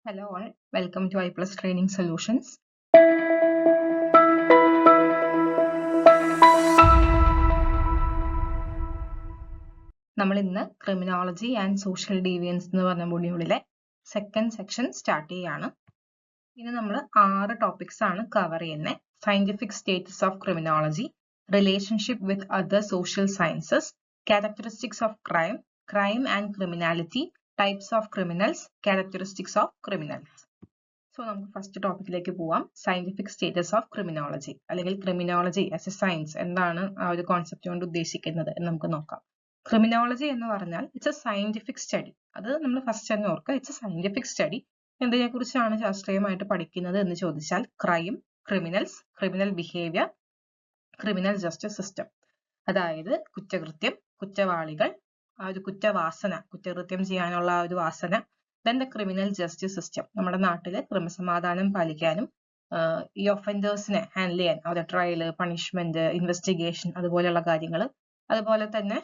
Hello all, welcome to iPlus Training Solutions. നമ്മൾ ഇന്ന് criminology and social deviance എന്ന് പറഞ്ഞ മൊഡ്യൂളിലെ സെക്കൻഡ് സെക്ഷൻ സ്റ്റാർട്ട് ചെയ്യാണ്. ഇന്ന് നമ്മൾ 6 ടോപ്പിക്സ് ആണ് കവർ ചെയ്യുന്നത്. Scientific status of criminology, relationship with other social sciences, characteristics of crime, crime and criminality, types of criminals, characteristics of criminals. So നമുക്ക് first ടോപ്പിക്കിലേക്ക് പോവാം. Scientific status of criminology അല്ലെങ്കിൽ criminology as a science എന്താണ് ആ ഒരു concept കൊണ്ട് ഉദ്ദേശിക്കുന്നത് എന്ന് നമുക്ക് നോക്കാം. ക്രിമിനോളജി എന്ന് പറഞ്ഞാൽ ഇറ്റ്സ് എ സയന്റിഫിക് സ്റ്റഡി. അത് നമ്മൾ ഫസ്റ്റ് തന്നെ ഓർക്കുക, ഇറ്റ്സ് എ സയന്റിഫിക് സ്റ്റഡി. എന്തിനെ കുറിച്ചാണ് ശാസ്ത്രീയമായിട്ട് പഠിക്കുന്നത് എന്ന് ചോദിച്ചാൽ crime, criminals, criminal behaviour, criminal justice system. അതായത് കുറ്റകൃത്യം, കുറ്റവാളികൾ, ആ ഒരു കുറ്റവാസന, കുറ്റകൃത്യം ചെയ്യാനുള്ള ആ ഒരു വാസന, then the criminal justice system. നമ്മുടെ നാട്ടില് ക്രമസമാധാനം പാലിക്കാനും ഈ ഒഫൻഡേഴ്സിനെ ഹാൻഡിൽ ചെയ്യാൻ അവരുടെ ട്രയൽ, പണിഷ്മെന്റ്, ഇൻവെസ്റ്റിഗേഷൻ അതുപോലെയുള്ള കാര്യങ്ങൾ, അതുപോലെ തന്നെ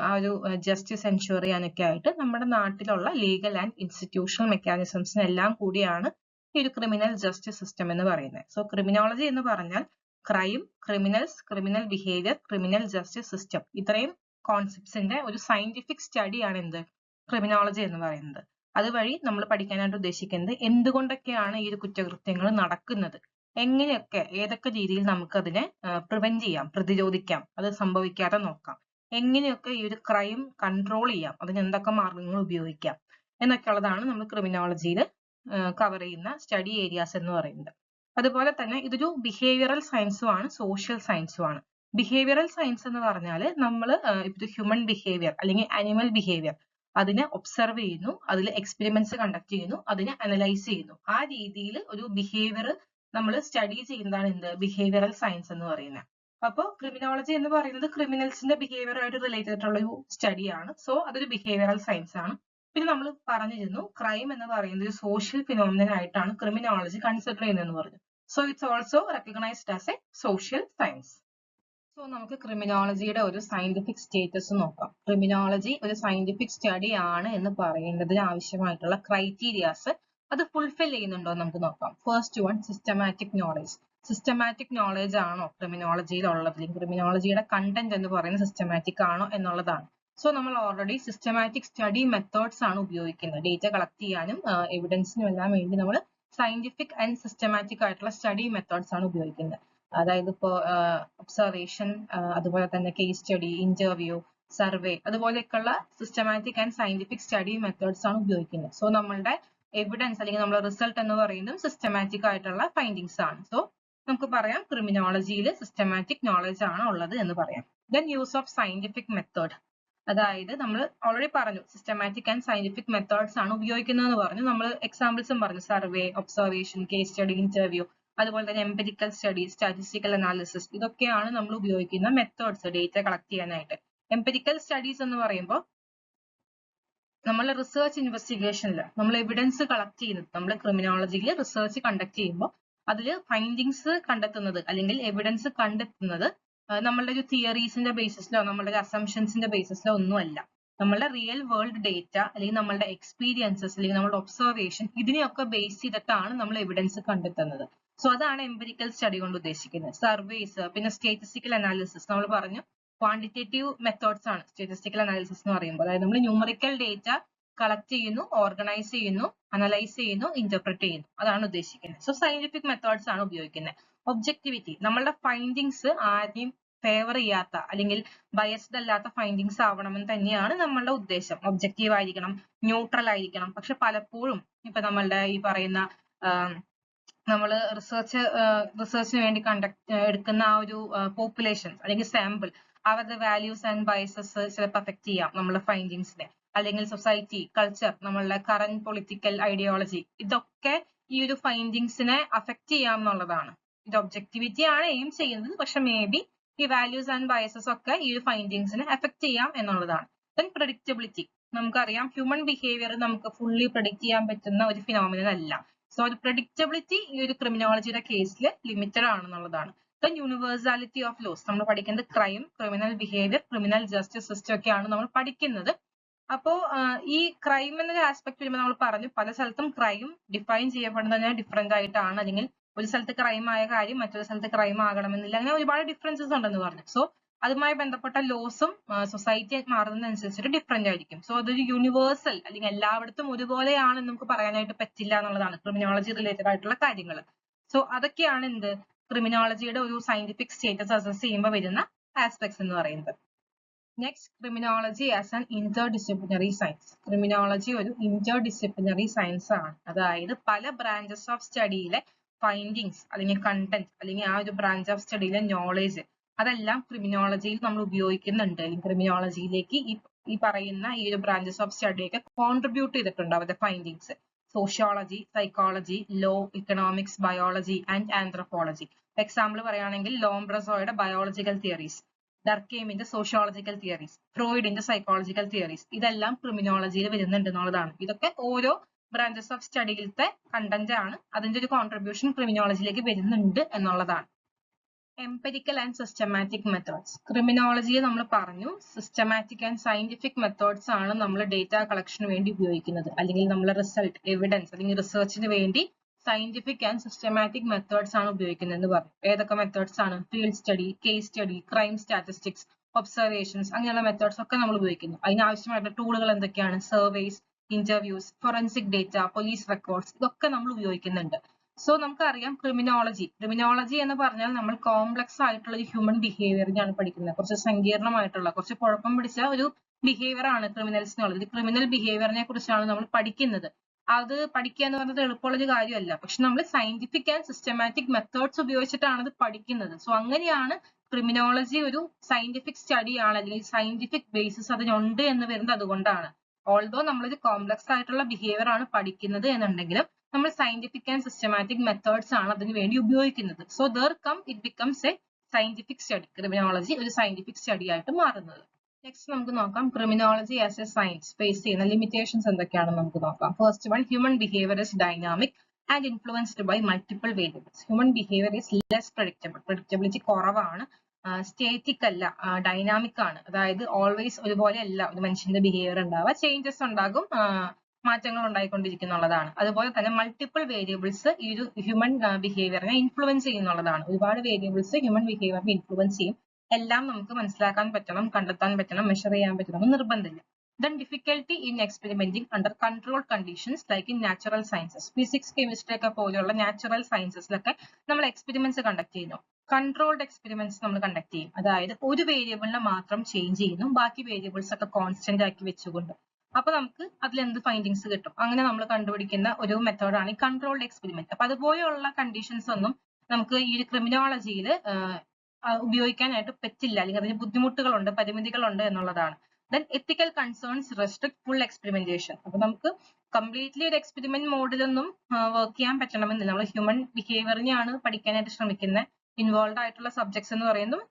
ആ ഒരു ജസ്റ്റിസ് എൻഷുർ ചെയ്യാനൊക്കെ ആയിട്ട് നമ്മുടെ നാട്ടിലുള്ള ലീഗൽ ആൻഡ് ഇൻസ്റ്റിറ്റ്യൂഷണൽ മെക്കാനിസംസിനെല്ലാം കൂടിയാണ് ഈ ഒരു ക്രിമിനൽ ജസ്റ്റിസ് സിസ്റ്റം എന്ന് പറയുന്നത്. സോ ക്രിമിനോളജി എന്ന് പറഞ്ഞാൽ crime, criminals, criminal behaviour, criminal justice system, ഇത്രയും കോൺസെപ്റ്റ്സിന്റെ ഒരു സയന്റിഫിക് സ്റ്റഡിയാണ് എന്ത് ക്രിമിനോളജി എന്ന് പറയുന്നത്. അതുവഴി നമ്മൾ പഠിക്കാനായിട്ട് ഉദ്ദേശിക്കുന്നത് എന്തുകൊണ്ടൊക്കെയാണ് ഈ ഒരു കുറ്റകൃത്യങ്ങൾ നടക്കുന്നത്, എങ്ങനെയൊക്കെ ഏതൊക്കെ രീതിയിൽ നമുക്ക് അതിനെ പ്രിവെന്റ് ചെയ്യാം, പ്രതിരോധിക്കാം, അത് സംഭവിക്കാതെ നോക്കാം, എങ്ങനെയൊക്കെ ഈ ഒരു ക്രൈം കൺട്രോൾ ചെയ്യാം, അതിന് എന്തൊക്കെ മാർഗങ്ങൾ ഉപയോഗിക്കാം എന്നൊക്കെ ഉള്ളതാണ് നമ്മൾ ക്രിമിനോളജിയിൽ കവർ ചെയ്യുന്ന സ്റ്റഡി ഏരിയാസ് എന്ന് പറയുന്നത്. അതുപോലെ തന്നെ ഇതൊരു ബിഹേവിയറൽ സയൻസും ആണ്, സോഷ്യൽ സയൻസും ആണ്. ബിഹേവിയറൽ സയൻസ് എന്ന് പറഞ്ഞാൽ നമ്മൾ ഇപ്പോൾ ഹ്യൂമൻ ബിഹേവിയർ അല്ലെങ്കിൽ അനിമൽ ബിഹേവിയർ അതിനെ ഒബ്സർവ് ചെയ്യുന്നു, അതിൽ എക്സ്പെരിമെന്റ്സ് കണ്ടക്ട് ചെയ്യുന്നു, അതിനെ അനലൈസ് ചെയ്യുന്നു. ആ രീതിയിൽ ഒരു ബിഹേവിയർ നമ്മൾ സ്റ്റഡി ചെയ്യുന്നതാണ് എന്ത് ബിഹേവിയറൽ സയൻസ് എന്ന് പറയുന്നത്. അപ്പോൾ ക്രിമിനോളജി എന്ന് പറയുന്നത് ക്രിമിനൽസിന്റെ ബിഹേവിയർ ആയിട്ട് റിലേറ്റഡ് ആയിട്ടുള്ള ഒരു സ്റ്റഡിയാണ്. സോ അതൊരു ബിഹേവിയറൽ സയൻസ് ആണ്. പിന്നെ നമ്മൾ പറഞ്ഞിരുന്നു ക്രൈം എന്ന് പറയുന്നത് ഒരു സോഷ്യൽ ഫിനോമിനൻ ആയിട്ടാണ് ക്രിമിനോളജി കൺസിഡർ ചെയ്യുന്നതെന്ന് പറഞ്ഞു. So it's also recognised as A social science. So നമുക്ക് ക്രിമിനോളജിയുടെ ഒരു സയന്റിഫിക് സ്റ്റേറ്റസ് നോക്കാം. ക്രിമിനോളജി ഒരു സയന്റിഫിക് സ്റ്റഡി ആണ് എന്ന് പറയുന്നതിന് ആവശ്യമായിട്ടുള്ള ക്രൈറ്റീരിയാസ് അത് ഫുൾഫിൽ ചെയ്യുന്നുണ്ടോ എന്ന് നമുക്ക് നോക്കാം. First one, systematic knowledge. Systematic knowledge ആണോ ക്രിമിനോളജിയിൽ ഉള്ളത്, അല്ലെങ്കിൽ ക്രിമിനോളജിയുടെ കണ്ടന്റ് എന്ന് പറയുന്നത് സിസ്റ്റമാറ്റിക് ആണോ എന്നുള്ളതാണ്. സോ നമ്മൾ ഓൾറെഡി സിസ്റ്റമാറ്റിക് സ്റ്റഡി മെത്തേഡ്സ് ആണ് ഉപയോഗിക്കുന്നത്. ഡേറ്റ കളക്ട് ചെയ്യാനും എവിഡൻസിനും എല്ലാം വേണ്ടി നമ്മൾ സയന്റിഫിക് ആൻഡ് സിസ്റ്റമാറ്റിക് ആയിട്ടുള്ള സ്റ്റഡി മെത്തേഡ്സ് ആണ് ഉപയോഗിക്കുന്നത്. അതായത് ഇപ്പോ ഒബ്സർവേഷൻ, അതുപോലെ തന്നെ കേസ് സ്റ്റഡി, ഇന്റർവ്യൂ, സർവേ, അതുപോലെയൊക്കെയുള്ള systematic and scientific study methods ആണ് ഉപയോഗിക്കുന്നത്. സോ നമ്മളുടെ എവിഡൻസ് അല്ലെങ്കിൽ നമ്മുടെ റിസൾട്ട് എന്ന് പറയുന്നത് സിസ്റ്റമാറ്റിക് ആയിട്ടുള്ള ഫൈൻഡിങ്സ് ആണ്. സോ നമുക്ക് പറയാം ക്രിമിനോളജിയിൽ സിസ്റ്റമാറ്റിക് നോളജ് ആണ് ഉള്ളത് എന്ന് പറയാം. Then use of scientific method. അതായത് നമ്മൾ ഓൾറെഡി പറഞ്ഞു സിസ്റ്റമാറ്റിക് ആൻഡ് സയന്റിഫിക് മെത്തേഡ്സ് ആണ് ഉപയോഗിക്കുന്നതെന്ന് പറഞ്ഞു. നമ്മൾ എക്സാമ്പിൾസും പറഞ്ഞു, survey, observation, case study, interview, അതുപോലെ തന്നെ എംപിരിക്കൽ സ്റ്റഡി, സ്റ്റാറ്റിസ്റ്റിക്കൽ അനാലിസിസ്, ഇതൊക്കെയാണ് നമ്മൾ ഉപയോഗിക്കുന്ന മെത്തേഡ്സ് ഡേറ്റ കളക്ട് ചെയ്യാനായിട്ട്. എംപിരിക്കൽ സ്റ്റഡീസ് എന്ന് പറയുമ്പോൾ നമ്മൾ റിസർച്ച് ഇൻവെസ്റ്റിഗേഷനിൽ നമ്മൾ എവിഡൻസ് കളക്ട് ചെയ്യുന്നത്, നമ്മൾ ക്രിമിനോളജിയിൽ റിസർച്ച് കണ്ടക്ട് ചെയ്യുമ്പോൾ അതിൽ ഫൈൻഡിങ്സ് കണ്ടെത്തുന്നത് അല്ലെങ്കിൽ എവിഡൻസ് കണ്ടെത്തുന്നത് നമ്മളുടെ ഒരു തിയറീസിന്റെ ബേസിസിലോ നമ്മളുടെ ഒരു അസംഷൻസിന്റെ ബേസിസിലോ ഒന്നുമല്ല. നമ്മളുടെ റിയൽ വേൾഡ് ഡേറ്റ അല്ലെങ്കിൽ നമ്മളുടെ എക്സ്പീരിയൻസസ് അല്ലെങ്കിൽ നമ്മളുടെ ഒബ്സർവേഷൻ, ഇതിനെയൊക്കെ ബേസ് ചെയ്തിട്ടാണ് നമ്മൾ എവിഡൻസ് കണ്ടെത്തുന്നത്. സോ അതാണ് എംപിരിക്കൽ സ്റ്റഡി കൊണ്ട് ഉദ്ദേശിക്കുന്നത്. സർവേസ്, പിന്നെ സ്റ്റാറ്റിസ്റ്റിക്കൽ അനാലിസിസ്, നമ്മൾ പറഞ്ഞു ക്വാണ്ടിറ്റേറ്റീവ് മെത്തേഡ്സ് ആണ് സ്റ്റാറ്റിസ്റ്റിക്കൽ അനാലിസിസ് എന്ന് പറയുമ്പോൾ. അതായത് നമ്മൾ ന്യൂമറിക്കൽ ഡേറ്റ കളക്ട് ചെയ്യുന്നു, ഓർഗനൈസ് ചെയ്യുന്നു, അനലൈസ് ചെയ്യുന്നു, ഇന്റർപ്രറ്റ് ചെയ്യുന്നു, അതാണ് ഉദ്ദേശിക്കുന്നത്. സോ സയന്റിഫിക് മെത്തേഡ്സ് ആണ് ഉപയോഗിക്കുന്നത്. ഒബ്ജക്ടിവിറ്റി, നമ്മളുടെ ഫൈൻഡിങ്സ് ആരെയും ഫേവർ ചെയ്യാത്ത അല്ലെങ്കിൽ ബയസ്ഡ് അല്ലാത്ത ഫൈൻഡിങ്സ് ആവണമെന്ന് തന്നെയാണ് നമ്മളുടെ ഉദ്ദേശം. ഒബ്ജക്റ്റീവ് ആയിരിക്കണം, ന്യൂട്രൽ ആയിരിക്കണം. പക്ഷെ പലപ്പോഴും ഇപ്പൊ നമ്മളുടെ ഈ പറയുന്ന നമ്മൾ റിസർച്ചിന് വേണ്ടി എടുക്കുന്ന ആ ഒരു പോപ്പുലേഷൻ അല്ലെങ്കിൽ സാമ്പിൾ, അവരുടെ വാല്യൂസ് ആൻഡ് ബയസസ് ചിലപ്പോൾ അഫക്ട് ചെയ്യാം നമ്മളുടെ ഫൈൻഡിങ്സിനെ. അല്ലെങ്കിൽ സൊസൈറ്റി, കൾച്ചർ, നമ്മളുടെ കറന്റ് പൊളിറ്റിക്കൽ ഐഡിയോളജി, ഇതൊക്കെ ഈ ഒരു ഫൈൻഡിങ്സിനെ അഫക്ട് ചെയ്യാം എന്നുള്ളതാണ്. ഇത് ഒബ്ജക്ടിവിറ്റി ആണ് എയിം ചെയ്യുന്നത്, പക്ഷെ മേ ബി ഈ വാല്യൂസ് ആൻഡ് ബയസസ് ഒക്കെ ഈ ഒരു ഫൈൻഡിങ്സിനെ അഫക്ട് ചെയ്യാം എന്നുള്ളതാണ്. Then predictability. നമുക്കറിയാം ഹ്യൂമൻ ബിഹേവിയർ നമുക്ക് ഫുള്ളി പ്രഡിക്ട് ചെയ്യാൻ പറ്റുന്ന ഒരു ഫിനോമിനൻ അല്ല. സോ ഒരു പ്രഡിക്റ്റബിലിറ്റി ഈ ഒരു ക്രിമിനോളജിയുടെ കേസിൽ ലിമിറ്റഡ് ആണെന്നുള്ളതാണ്. Then universality of laws. നമ്മൾ പഠിക്കുന്നത് crime, criminal behaviour, criminal justice system ഒക്കെയാണ് നമ്മൾ പഠിക്കുന്നത്. അപ്പോ ഈ ക്രൈം എന്നൊരു ആസ്പെക്ട് വരുമ്പോൾ നമ്മൾ പറഞ്ഞു പല സ്ഥലത്തും ക്രൈം ഡിഫൈൻ ചെയ്യപ്പെടുന്നത് ഡിഫറെന്റ് ആയിട്ടാണ്, അല്ലെങ്കിൽ ഒരു സ്ഥലത്ത് ക്രൈം ആയ കാര്യം മറ്റൊരു സ്ഥലത്ത് ക്രൈം ആകണമെന്നില്ല, അങ്ങനെ ഒരുപാട് ഡിഫറൻസസ് ഉണ്ടെന്ന് പറഞ്ഞു. സോ അതുമായി ബന്ധപ്പെട്ട ലോസും സൊസൈറ്റി മാറുന്നതനുസരിച്ചിട്ട് ഡിഫറെന്റ് ആയിരിക്കും. സോ അതൊരു യൂണിവേഴ്സൽ അല്ലെങ്കിൽ എല്ലായിടത്തും ഒരുപോലെയാണെന്ന് നമുക്ക് പറയാനായിട്ട് പറ്റില്ല എന്നുള്ളതാണ് ക്രിമിനോളജി റിലേറ്റഡ് ആയിട്ടുള്ള കാര്യങ്ങൾ. സോ അതൊക്കെയാണ് എന്ത് ക്രിമിനോളജിയുടെ ഒരു സയന്റിഫിക് സ്റ്റേറ്റസ് അസസ് ചെയ്യുമ്പോൾ വരുന്ന ആസ്പെക്ട്സ് എന്ന് പറയുന്നത്. Next, criminology as an interdisciplinary science. Criminology ഒരു ഇന്റർഡിസിപ്ലിനറി സയൻസ് ആണ്. അതായത് പല ബ്രാഞ്ചസ് ഓഫ് സ്റ്റഡിയിലെ ഫൈൻഡിങ്സ് അല്ലെങ്കിൽ കണ്ടന്റ് അല്ലെങ്കിൽ ആ ഒരു ബ്രാഞ്ച് ഓഫ് സ്റ്റഡിയിലെ നോളേജ് അതെല്ലാം ക്രിമിനോളജിയിൽ നമ്മൾ ഉപയോഗിക്കുന്നുണ്ട്. അല്ലെങ്കിൽ ക്രിമിനോളജിയിലേക്ക് ഈ പറയുന്ന ഈ ഒരു ബ്രാഞ്ചസ് ഓഫ് സ്റ്റഡിയൊക്കെ കോൺട്രിബ്യൂട്ട് ചെയ്തിട്ടുണ്ട് അവരുടെ findings. Sociology, psychology, law, economics, biology and anthropology. Example പറയുകയാണെങ്കിൽ ലോംബ്രസോയുടെ ബയോളജിക്കൽ തിയറീസ്, ഡർക്കെയിമിന്റെ സോഷ്യോളജിക്കൽ തിയറീസ്, ഫ്രോയിഡിന്റെ സൈക്കോളജിക്കൽ തിയറീസ്, ഇതെല്ലാം ക്രിമിനോളജിയിൽ വരുന്നുണ്ട് എന്നുള്ളതാണ്. ഇതൊക്കെ ഓരോ ബ്രാഞ്ചസ് ഓഫ് സ്റ്റഡിയിലത്തെ കണ്ടന്റ് ആണ്. അതിന്റെ ഒരു കോൺട്രിബ്യൂഷൻ ക്രിമിനോളജിയിലേക്ക് വരുന്നുണ്ട് എന്നുള്ളതാണ്. Empirical and systematic methods. ക്രിമിനോളജിയെ നമ്മൾ പറഞ്ഞു സിസ്റ്റമാറ്റിക് ആൻഡ് സയന്റിഫിക് മെത്തേഡ്സ് ആണ് നമ്മൾ ഡേറ്റ കളക്ഷന് വേണ്ടി ഉപയോഗിക്കുന്നത്, അല്ലെങ്കിൽ നമ്മൾ റിസൾട്ട്, എവിഡൻസ് അല്ലെങ്കിൽ റിസർച്ചിന് വേണ്ടി സയന്റിഫിക് ആൻഡ് സിസ്റ്റമാറ്റിക് മെത്തേഡ്സ് ആണ് ഉപയോഗിക്കുന്നത് എന്ന് പറഞ്ഞു. ഏതൊക്കെ മെത്തേഡ്സ് ആണ്? Field study, case study, crime statistics, observations, അങ്ങനെയുള്ള മെത്തേഡ്സ് ഒക്കെ നമ്മൾ ഉപയോഗിക്കുന്നു. അതിനാവശ്യമായിട്ടുള്ള ടൂളുകൾ എന്തൊക്കെയാണ്? Surveys, interviews, forensic data, police records, ഇതൊക്കെ നമ്മൾ ഉപയോഗിക്കുന്നുണ്ട്. സോ നമുക്കറിയാം ക്രിമിനോളജി എന്ന് പറഞ്ഞാൽ നമ്മൾ കോംപ്ലക്സ് ആയിട്ടുള്ള ഒരു ഹ്യൂമൻ ബിഹേവിയറിനെയാണ് പഠിക്കുന്നത്. കുറച്ച് സങ്കീർണമായിട്ടുള്ള, കുറച്ച് കുഴപ്പം പിടിച്ച ഒരു ബിഹേവിയർ ആണ് ക്രിമിനൽസിനുള്ളത്. ക്രിമിനൽ ബിഹേവിയറിനെ കുറിച്ചാണ് നമ്മൾ പഠിക്കുന്നത്. അത് പഠിക്കുക എന്ന് പറഞ്ഞത് എളുപ്പമുള്ള ഒരു കാര്യമല്ല. പക്ഷെ നമ്മൾ സയന്റിഫിക് ആൻഡ് സിസ്റ്റമാറ്റിക് മെത്തേഡ്സ് ഉപയോഗിച്ചിട്ടാണ് അത് പഠിക്കുന്നത്. സോ അങ്ങനെയാണ് ക്രിമിനോളജി ഒരു സയന്റിഫിക് സ്റ്റഡി ആണ്, അല്ലെങ്കിൽ സയന്റിഫിക് ബേസിസ് അതിനുണ്ട് എന്ന് വരുന്നത് അതുകൊണ്ടാണ്. ഓൾദോ നമ്മളൊരു കോംപ്ലക്സ് ആയിട്ടുള്ള ബിഹേവിയർ ആണ് പഠിക്കുന്നത് എന്നുണ്ടെങ്കിലും നമ്മൾ സയന്റിഫിക് ആൻഡ് സിസ്റ്റമാറ്റിക് മെത്തേഡ്സ് ആണ് അതിന് വേണ്ടി ഉപയോഗിക്കുന്നത്. So it becomes a scientific study. Criminology ഒരു സയന്റിഫിക് സ്റ്റഡി ആയിട്ട് മാറുന്നത്. നെക്സ്റ്റ് നമുക്ക് നോക്കാം criminology as a science face ചെയ്യുന്ന ലിമിറ്റേഷൻസ് എന്തൊക്കെയാണെന്ന് നമുക്ക് നോക്കാം. First one, human behaviour is dynamic and influenced by multiple variables. Human behaviour is less predictable. Predictability കുറവാണ്. സ്റ്റേറ്റിക് അല്ല, ഡൈനാമിക് ആണ്. അതായത് ഓൾവേസ് ഒരുപോലെ അല്ല ഒരു മനുഷ്യന്റെ ബിഹേവിയർ ഉണ്ടാവുക, ചേഞ്ചസ് ഉണ്ടാകും, മാറ്റങ്ങൾ ഉണ്ടായിക്കൊണ്ടിരിക്കുന്നുള്ളതാണ്. അതുപോലെ തന്നെ മൾട്ടിപ്പിൾ വേരിയബിൾസ് ഈ ഒരു ഹ്യൂമൻ ബിഹേവിയറിനെ ഇൻഫ്ലുവൻസ് ചെയ്യുന്നുള്ളതാണ്. ഒരുപാട് വേരിയബിൾസ് ഹ്യൂമൻ ബിഹേവിയറിനെ ഇൻഫ്ലുവൻസ് ചെയ്യും. എല്ലാം നമുക്ക് മനസ്സിലാക്കാൻ പറ്റണം, കണ്ടെത്താൻ പറ്റണം, മെഷർ ചെയ്യാൻ പറ്റണം നിർബന്ധമില്ല. Then difficulty in experimenting under controlled conditions like in natural sciences. Physics, chemistry ഒക്കെ പോലെയുള്ള നാച്ചുറൽ സയൻസസിലൊക്കെ നമ്മൾ എക്സ്പെരിമെന്റ്സ് കണ്ടക്ട് ചെയ്യുന്നു. കൺട്രോൾഡ് എക്സ്പെരിമെന്റ്സ് നമ്മൾ കണ്ടക്ട് ചെയ്യും. അതായത് ഒരു വേരിയബിളിനെ മാത്രം ചേഞ്ച് ചെയ്യുന്നു, ബാക്കി വേരിയബിൾസ് ഒക്കെ കോൺസ്റ്റന്റ് ആക്കി വെച്ചുകൊണ്ട്. അപ്പൊ നമുക്ക് അതിൽ എന്ത് ഫൈൻഡിങ്സ് കിട്ടും? അങ്ങനെ നമ്മൾ കണ്ടുപിടിക്കുന്ന ഒരു മെത്തേഡാണ് ഈ കൺട്രോൾഡ് എക്സ്പെരിമെന്റ്. അപ്പൊ അതുപോലെയുള്ള കണ്ടീഷൻസ് ഒന്നും നമുക്ക് ഈ ക്രിമിനോളജിയിൽ ഉപയോഗിക്കാനായിട്ട് പറ്റില്ല, അല്ലെങ്കിൽ അതിന് ബുദ്ധിമുട്ടുകളുണ്ട്, പരിമിതികളുണ്ട് എന്നുള്ളതാണ്. ദെൻ എത്തിക്കൽ കൺസേൺസ് റെസ്ട്രിക്ട് ഫുൾ എക്സ്പെരിമെന്റേഷൻ. അപ്പൊ നമുക്ക് കംപ്ലീറ്റ്ലി ഒരു എക്സ്പെരിമെന്റ് മോഡിലൊന്നും വർക്ക് ചെയ്യാൻ പറ്റണമെന്നില്ല. നമ്മൾ ഹ്യൂമൻ ബിഹേവിയറിനെയാണ് പഠിക്കാനായിട്ട് ശ്രമിക്കുന്നത്. ഇൻവോൾവ് ആയിട്ടുള്ള സബ്ജക്ട്സ് എന്ന് പറയുന്നത്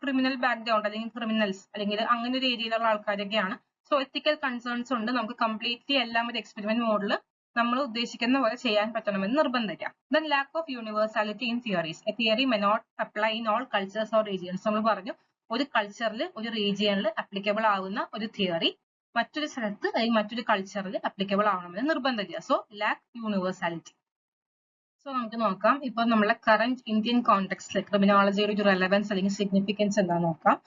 ക്രിമിനൽ ബാക്ക്ഗ്രൗണ്ട് അല്ലെങ്കിൽ ക്രിമിനൽസ് അല്ലെങ്കിൽ അങ്ങനെ ഒരു ഏരിയയിലുള്ള ആൾക്കാരൊക്കെയാണ്. സോ എത്തിക്കൽ കൺസേൺസ് ഉണ്ട്. നമുക്ക് കംപ്ലീറ്റ്ലി എല്ലാം ഒരു എക്സ്പെരിമെന്റ് മോഡിൽ നമ്മൾ ഉദ്ദേശിക്കുന്ന പോലെ ചെയ്യാൻ പറ്റണമെന്ന് നിർബന്ധമില്ല. Then lack of universality in theories. A theory may not apply in all cultures or regions. നമ്മൾ പറഞ്ഞു ഒരു കൾച്ചറിൽ ഒരു റീജിയനിൽ അപ്ലിക്കബിൾ ആവുന്ന ഒരു തിയറി മറ്റൊരു സ്ഥലത്ത് അല്ലെങ്കിൽ മറ്റൊരു കൾച്ചറിൽ അപ്ലിക്കബിൾ ആവണമെന്ന് നിർബന്ധമില്ല. So lakh universality. സോ നമുക്ക് നോക്കാം ഇപ്പൊ നമ്മളെ കറന്റ് ഇന്ത്യൻ കോണ്ടെക്സ്റ്റിൽ ക്രിമിനോളജിയുടെ ഒരു റെലവൻസ് അല്ലെങ്കിൽ സിഗ്നിഫിക്കൻസ് എന്താണെന്ന് നോക്കാം.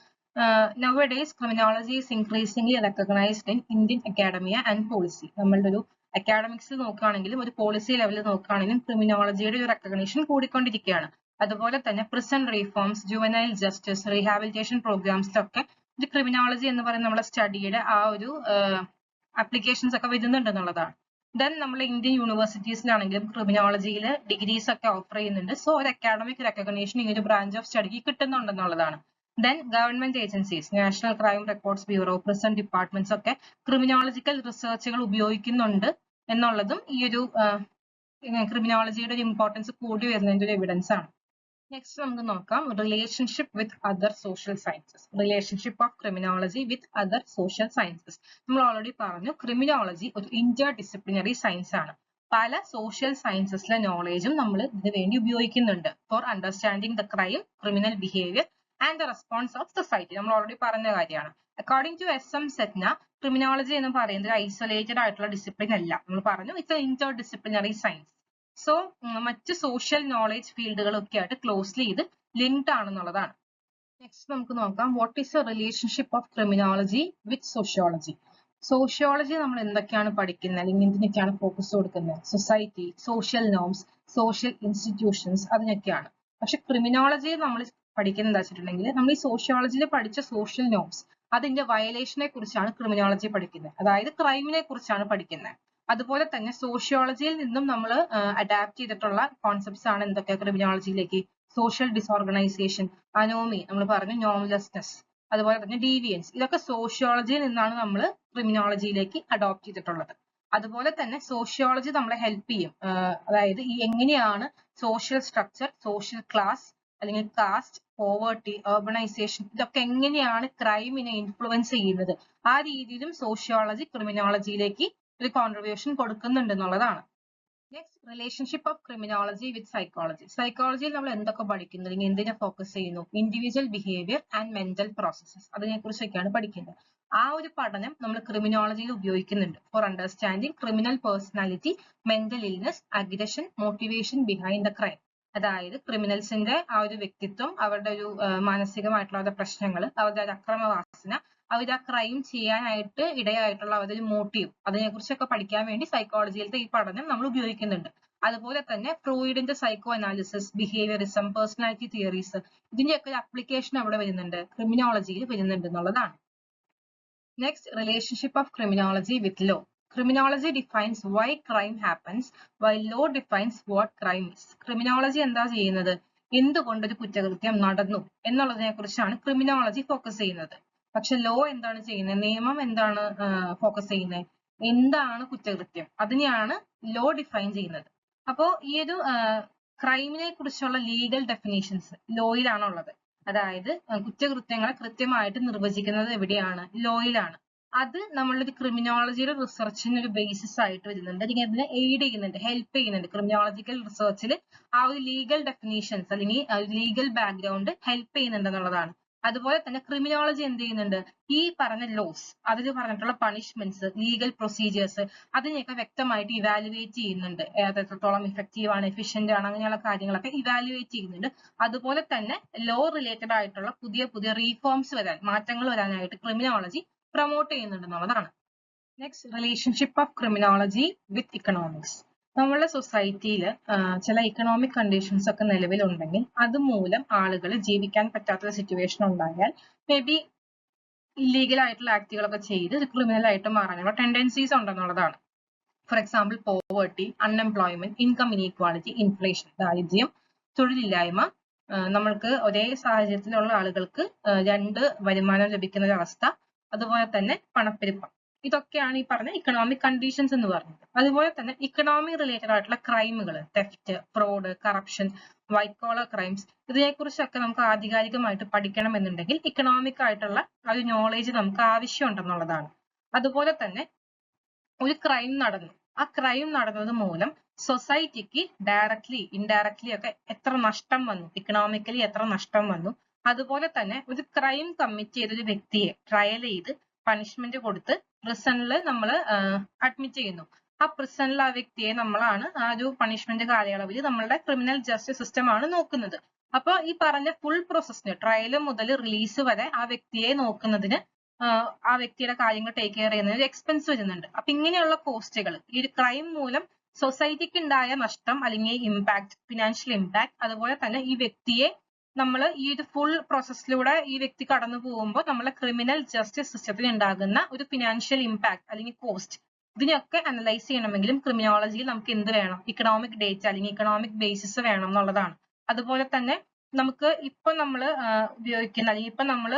Nowadays criminology is increasingly recognized in Indian academia and policy. നമ്മളുടെ ഒരു അക്കാഡമിക്സിൽ നോക്കുകയാണെങ്കിലും ഒരു പോളിസി ലെവലിൽ നോക്കുകയാണെങ്കിലും ക്രിമിനോളജിയുടെ ഒരു റെക്കഗ്നേഷൻ കൂടിക്കൊണ്ടിരിക്കുകയാണ്. അതുപോലെ തന്നെ prison reforms, juvenile justice, rehabilitation പ്രോഗ്രാംസിലൊക്കെ ഒരു ക്രിമിനോളജി എന്ന് പറയുന്ന നമ്മുടെ സ്റ്റഡിയുടെ ആ ഒരു ആപ്ലിക്കേഷൻസ് ഒക്കെ വരുന്നുണ്ട് എന്നുള്ളതാണ്. ദെൻ നമ്മൾ ഇന്ത്യൻ യൂണിവേഴ്സിറ്റീസിലാണെങ്കിലും ക്രിമിനോളജിയിൽ ഡിഗ്രീസ് ഒക്കെ ഓഫർ ചെയ്യുന്നുണ്ട്. സോ ഒരു അക്കാഡമിക് റെക്കഗ്നേഷൻ ഈ ഒരു ബ്രാഞ്ച് ഓഫ് സ്റ്റഡിക്ക് കിട്ടുന്നുണ്ടെന്നുള്ളതാണ്. Then government agencies, national crime records bureau, prison departments ഒക്കെ ക്രിമിനോളജിക്കൽ റിസർച്ചുകൾ ഉപയോഗിക്കുന്നുണ്ട് എന്നുള്ളതും ഈ ഒരു ക്രിമിനോളജിയുടെ ഒരു ഇമ്പോർട്ടൻസ് കൂടി വരുന്നതിന്റെ ഒരു എവിഡൻസ് ആണ്. നെക്സ്റ്റ് നമുക്ക് നോക്കാം relationship with other social sciences. Relationship of criminology with other social sciences. നമ്മൾ ഓൾറെഡി പറഞ്ഞു ക്രിമിനോളജി ഒരു ഇന്റർ ഡിസിപ്ലിനറി സയൻസ് ആണ്. പല സോഷ്യൽ സയൻസസിലെ നോളേജും നമ്മൾ ഇതിനു വേണ്ടി ഉപയോഗിക്കുന്നുണ്ട് for understanding the crime, criminal behaviour and the response of society. നമ്മൾ ഓൾറെഡി പറഞ്ഞ കാര്യമാണ്. According to SM Setna, criminology എന്ന് പറയുന്നത് ഐസൊലേറ്റഡ് ആയിട്ടുള്ള ഡിസിപ്ലിൻ അല്ല. നമ്മൾ പറഞ്ഞു it's a interdisciplinary science. So മറ്റ് സോഷ്യൽ നോളജ് ഫീൽഡുകളൊക്കെ ആയിട്ട് ക്ലോസ്ലി ഇത് ലിങ്ക്ഡ് ആണെന്നുള്ളതാണ്. നെക്സ്റ്റ് നമുക്ക് നോക്കാം what is a relationship of criminology with sociology. Sociology നമ്മൾ എന്തൊക്കെയാണ് പഠിക്കുന്നത് അല്ലെങ്കിൽ എന്തിനൊക്കെയാണ് ഫോക്കസ് കൊടുക്കുന്നത്? Society, social norms, social institutions, അതിനൊക്കെയാണ്. പക്ഷെ ക്രിമിനോളജി നമ്മൾ പഠിക്കുന്നത് എന്താ വെച്ചിട്ടുണ്ടെങ്കിൽ നമ്മൾ ഈ സോഷ്യോളജിയിൽ പഠിച്ച സോഷ്യൽ നോംസ് അതിന്റെ വയലേഷനെ കുറിച്ചാണ് ക്രിമിനോളജി പഠിക്കുന്നത്. അതായത് ക്രൈമിനെ കുറിച്ചാണ് പഠിക്കുന്നത്. അതുപോലെ തന്നെ സോഷ്യോളജിയിൽ നിന്നും നമ്മൾ അഡാപ്റ്റ് ചെയ്തിട്ടുള്ള കോൺസെപ്റ്റ്സ് ആണ് എന്തൊക്കെ ക്രിമിനോളജിയിലേക്ക്? സോഷ്യൽ ഡിസോർഗനൈസേഷൻ, അനോമി, നമ്മൾ പറഞ്ഞു നോംലെസ്നെസ്, അതുപോലെ തന്നെ ഡീവിയൻസ്, ഇതൊക്കെ സോഷ്യോളജിയിൽ നിന്നാണ് നമ്മൾ ക്രിമിനോളജിയിലേക്ക് അഡോപ്റ്റ് ചെയ്തിട്ടുള്ളത്. അതുപോലെ തന്നെ സോഷ്യോളജി നമ്മളെ ഹെൽപ്പ് ചെയ്യും. അതായത് ഈ എങ്ങനെയാണ് സോഷ്യൽ സ്ട്രക്ചർ, സോഷ്യൽ ക്ലാസ് അല്ലെങ്കിൽ കാസ്റ്റ്, പോവേർട്ടി, urbanization, ഇതൊക്കെ എങ്ങനെയാണ് ക്രൈമിനെ ഇൻഫ്ലുവൻസ് ചെയ്യുന്നത്, ആ രീതിയിലും സോഷ്യോളജി ക്രിമിനോളജിയിലേക്ക് ഒരു കോൺട്രിബ്യൂഷൻ കൊടുക്കുന്നുണ്ട് എന്നുള്ളതാണ്. Next, relationship of criminology with psychology. സൈക്കോളജിയിൽ നമ്മൾ എന്തൊക്കെ പഠിക്കുന്നു അല്ലെങ്കിൽ എന്തിനെ ഫോക്കസ് ചെയ്യുന്നു? Individual behaviour and mental processes, അതിനെക്കുറിച്ചൊക്കെയാണ് പഠിക്കുന്നത്. ആ ഒരു പഠനം നമ്മൾ ക്രിമിനോളജിയിൽ ഉപയോഗിക്കുന്നുണ്ട് for understanding criminal personality, mental illness, aggression, motivation behind the crime. അതായത് ക്രിമിനൽസിന്റെ ആ ഒരു വ്യക്തിത്വം, അവരുടെ ഒരു മാനസികമായിട്ടുള്ള പ്രശ്നങ്ങൾ, അവരുടെ ഒരു അക്രമവാസന, അവർ ആ ക്രൈം ചെയ്യാനായിട്ട് ഇടയായിട്ടുള്ള അവരുടെ ഒരു മോട്ടീവ്, അതിനെക്കുറിച്ചൊക്കെ പഠിക്കാൻ വേണ്ടി സൈക്കോളജിയിലത്തെ ഈ പഠനം നമ്മൾ ഉപയോഗിക്കുന്നുണ്ട്. അതുപോലെ തന്നെ ഫ്രോയിഡിന്റെ psychoanalysis, behaviourism, personality theories, ഇതിന്റെയൊക്കെ ഒരു അപ്ലിക്കേഷൻ അവിടെ വരുന്നുണ്ട്, ക്രിമിനോളജിയിൽ വരുന്നുണ്ട് എന്നുള്ളതാണ്. Next, relationship of criminology with law. Criminology defines why crime happens, while law defines what crime is. Criminology എന്താ ചെയ്യുന്നത്? എന്തുകൊണ്ട് ഒരു കുറ്റകൃത്യം നടന്നു എന്നുള്ളതിനെ കുറിച്ചാണ് ക്രിമിനോളജി ഫോക്കസ് ചെയ്യുന്നത്. പക്ഷെ ലോ എന്താണ് ചെയ്യുന്നത്? നിയമം എന്താണ് ഫോക്കസ് ചെയ്യുന്നത്? എന്താണ് കുറ്റകൃത്യം, അതിനെയാണ് ലോ ഡിഫൈൻ ചെയ്യുന്നത്. അപ്പോ ഈ ഒരു ക്രൈമിനെ കുറിച്ചുള്ള ലീഗൽ ഡെഫിനേഷൻസ് ലോയിലാണുള്ളത്. അതായത് കുറ്റകൃത്യങ്ങളെ കൃത്യമായിട്ട് നിർവചിക്കുന്നത് എവിടെയാണ്? ലോയിലാണ്. അത് നമ്മളുടെ ക്രിമിനോളജിയുടെ റിസർച്ചിന് ഒരു ബേസിസ് ആയിട്ട് വരുന്നുണ്ട്, അല്ലെങ്കിൽ അതിനെ എയ്ഡ് ചെയ്യുന്നുണ്ട്, ഹെൽപ്പ് ചെയ്യുന്നുണ്ട്. ക്രിമിനോളജിക്കൽ റിസർച്ചിൽ ആ ഒരു ലീഗൽ ഡെഫിനേഷൻസ് അല്ലെങ്കിൽ ലീഗൽ ബാക്ക്ഗ്രൗണ്ട് ഹെൽപ്പ് ചെയ്യുന്നുണ്ട് എന്നുള്ളതാണ്. അതുപോലെ തന്നെ ക്രിമിനോളജി എന്ത് ചെയ്യുന്നുണ്ട്? ഈ പറഞ്ഞ ലോസ്, അതിൽ പറഞ്ഞിട്ടുള്ള പണിഷ്മെന്റ്സ്, ലീഗൽ പ്രൊസീജിയേഴ്സ്, അതിനെയൊക്കെ വ്യക്തമായിട്ട് ഇവാലുവേറ്റ് ചെയ്യുന്നുണ്ട്. എത്രത്തോളം ഇഫക്റ്റീവ് ആണ്, എഫിഷ്യന്റ് ആണ്, അങ്ങനെയുള്ള കാര്യങ്ങളൊക്കെ ഇവാലുവേറ്റ് ചെയ്യുന്നുണ്ട്. അതുപോലെ തന്നെ ലോ റിലേറ്റഡ് ആയിട്ടുള്ള പുതിയ പുതിയ റീഫോംസ് വരാൻ, മാറ്റങ്ങൾ വരാനായിട്ട് ക്രിമിനോളജി പ്രൊമോട്ട് ചെയ്യുന്നുണ്ട് എന്നുള്ളതാണ്. Next, relationship of criminology with economics. നമ്മളുടെ സൊസൈറ്റിയിൽ ചില ഇക്കണോമിക് കണ്ടീഷൻസ് ഒക്കെ നിലവിലുണ്ടെങ്കിൽ അതുമൂലം ആളുകൾ ജീവിക്കാൻ പറ്റാത്ത സിറ്റുവേഷൻ ഉണ്ടായാൽ മേ ബി ഇല്ലീഗൽ ആയിട്ടുള്ള ആക്ടുകളൊക്കെ ചെയ്ത് ക്രിമിനൽ ആയിട്ട് മാറാനുള്ള ടെൻഡൻസീസ് ഉണ്ടെന്നുള്ളതാണ്. For example poverty, unemployment, income inequality, inflation, ദാരിദ്ര്യം, തൊഴിലില്ലായ്മ, നമ്മൾക്ക് ഒരേ സാഹചര്യത്തിലുള്ള ആളുകൾക്ക് രണ്ട് വരുമാനം ലഭിക്കുന്ന ഒരു അവസ്ഥ, അതുപോലെ തന്നെ പണപ്പെരുപ്പം, ഇതൊക്കെയാണ് ഈ പറഞ്ഞ ഇക്കണോമിക് കണ്ടീഷൻസ് എന്ന് പറയുന്നത്. അതുപോലെ തന്നെ ഇക്കണോമിക് റിലേറ്റഡ് ആയിട്ടുള്ള ക്രൈമുകൾ, theft, fraud, corruption, white collar crimes, ഇതിനെക്കുറിച്ചൊക്കെ നമുക്ക് ആധികാരികമായിട്ട് പഠിക്കണം എന്നുണ്ടെങ്കിൽ ഇക്കണോമിക് ആയിട്ടുള്ള ആ ഒരു നോളേജ് നമുക്ക് ആവശ്യമുണ്ടെന്നുള്ളതാണ്. അതുപോലെ തന്നെ ഒരു ക്രൈം നടന്നു, ആ ക്രൈം നടന്നത് മൂലം സൊസൈറ്റിക്ക് ഡയറക്ട്ലി ഇൻഡയറക്ട്ലി ഒക്കെ എത്ര നഷ്ടം വന്നു, ഇക്കണോമിക്കലി എത്ര നഷ്ടം വന്നു, അതുപോലെ തന്നെ ഒരു ക്രൈം കമ്മിറ്റ് ചെയ്ത ഒരു വ്യക്തിയെ ട്രയൽ ചെയ്ത് പണിഷ്മെന്റ് കൊടുത്ത് പ്രിസണിൽ നമ്മൾ അഡ്മിറ്റ് ചെയ്യുന്നു. ആ പ്രിസണിൽ ആ വ്യക്തിയെ നമ്മളാണ് ആ ഒരു പണിഷ്മെന്റ് കാലയളവിൽ നമ്മളുടെ ക്രിമിനൽ ജസ്റ്റിസ് സിസ്റ്റം ആണ് നോക്കുന്നത്. അപ്പൊ ഈ പറഞ്ഞ ഫുൾ പ്രോസസ്സിന്, ട്രയൽ മുതൽ റിലീസ് വരെ ആ വ്യക്തിയെ നോക്കുന്നതിന്, ആ വ്യക്തിയുടെ കാര്യങ്ങൾ ടേക്ക് കെയർ ചെയ്യുന്നതിന് ഒരു എക്സ്പെൻസ് വരുന്നുണ്ട്. അപ്പൊ ഇങ്ങനെയുള്ള കോസ്റ്റുകൾ, ഈ ഒരു ക്രൈം മൂലം സൊസൈറ്റിക്ക് ഉണ്ടായ നഷ്ടം അല്ലെങ്കിൽ ഇമ്പാക്ട്, ഫിനാൻഷ്യൽ ഇമ്പാക്ട്, അതുപോലെ തന്നെ ഈ വ്യക്തിയെ നമ്മൾ ഈ ഒരു ഫുൾ പ്രോസസ്സിലൂടെ ഈ വ്യക്തി കടന്നു പോകുമ്പോൾ നമ്മളെ ക്രിമിനൽ ജസ്റ്റിസ് സിസ്റ്റത്തിൽ ഉണ്ടാകുന്ന ഒരു ഫിനാൻഷ്യൽ ഇമ്പാക്ട് അല്ലെങ്കിൽ കോസ്റ്റ്, ഇതിനെയൊക്കെ അനലൈസ് ചെയ്യണമെങ്കിലും ക്രിമിനോളജിയിൽ നമുക്ക് എന്ത് വേണം? ഇക്കണോമിക് ഡേറ്റ അല്ലെങ്കിൽ ഇക്കണോമിക് ബേസിസ് വേണം എന്നുള്ളതാണ്. അതുപോലെ തന്നെ നമുക്ക് ഇപ്പൊ നമ്മൾ ഉപയോഗിക്കുന്ന അല്ലെങ്കിൽ ഇപ്പൊ നമ്മൾ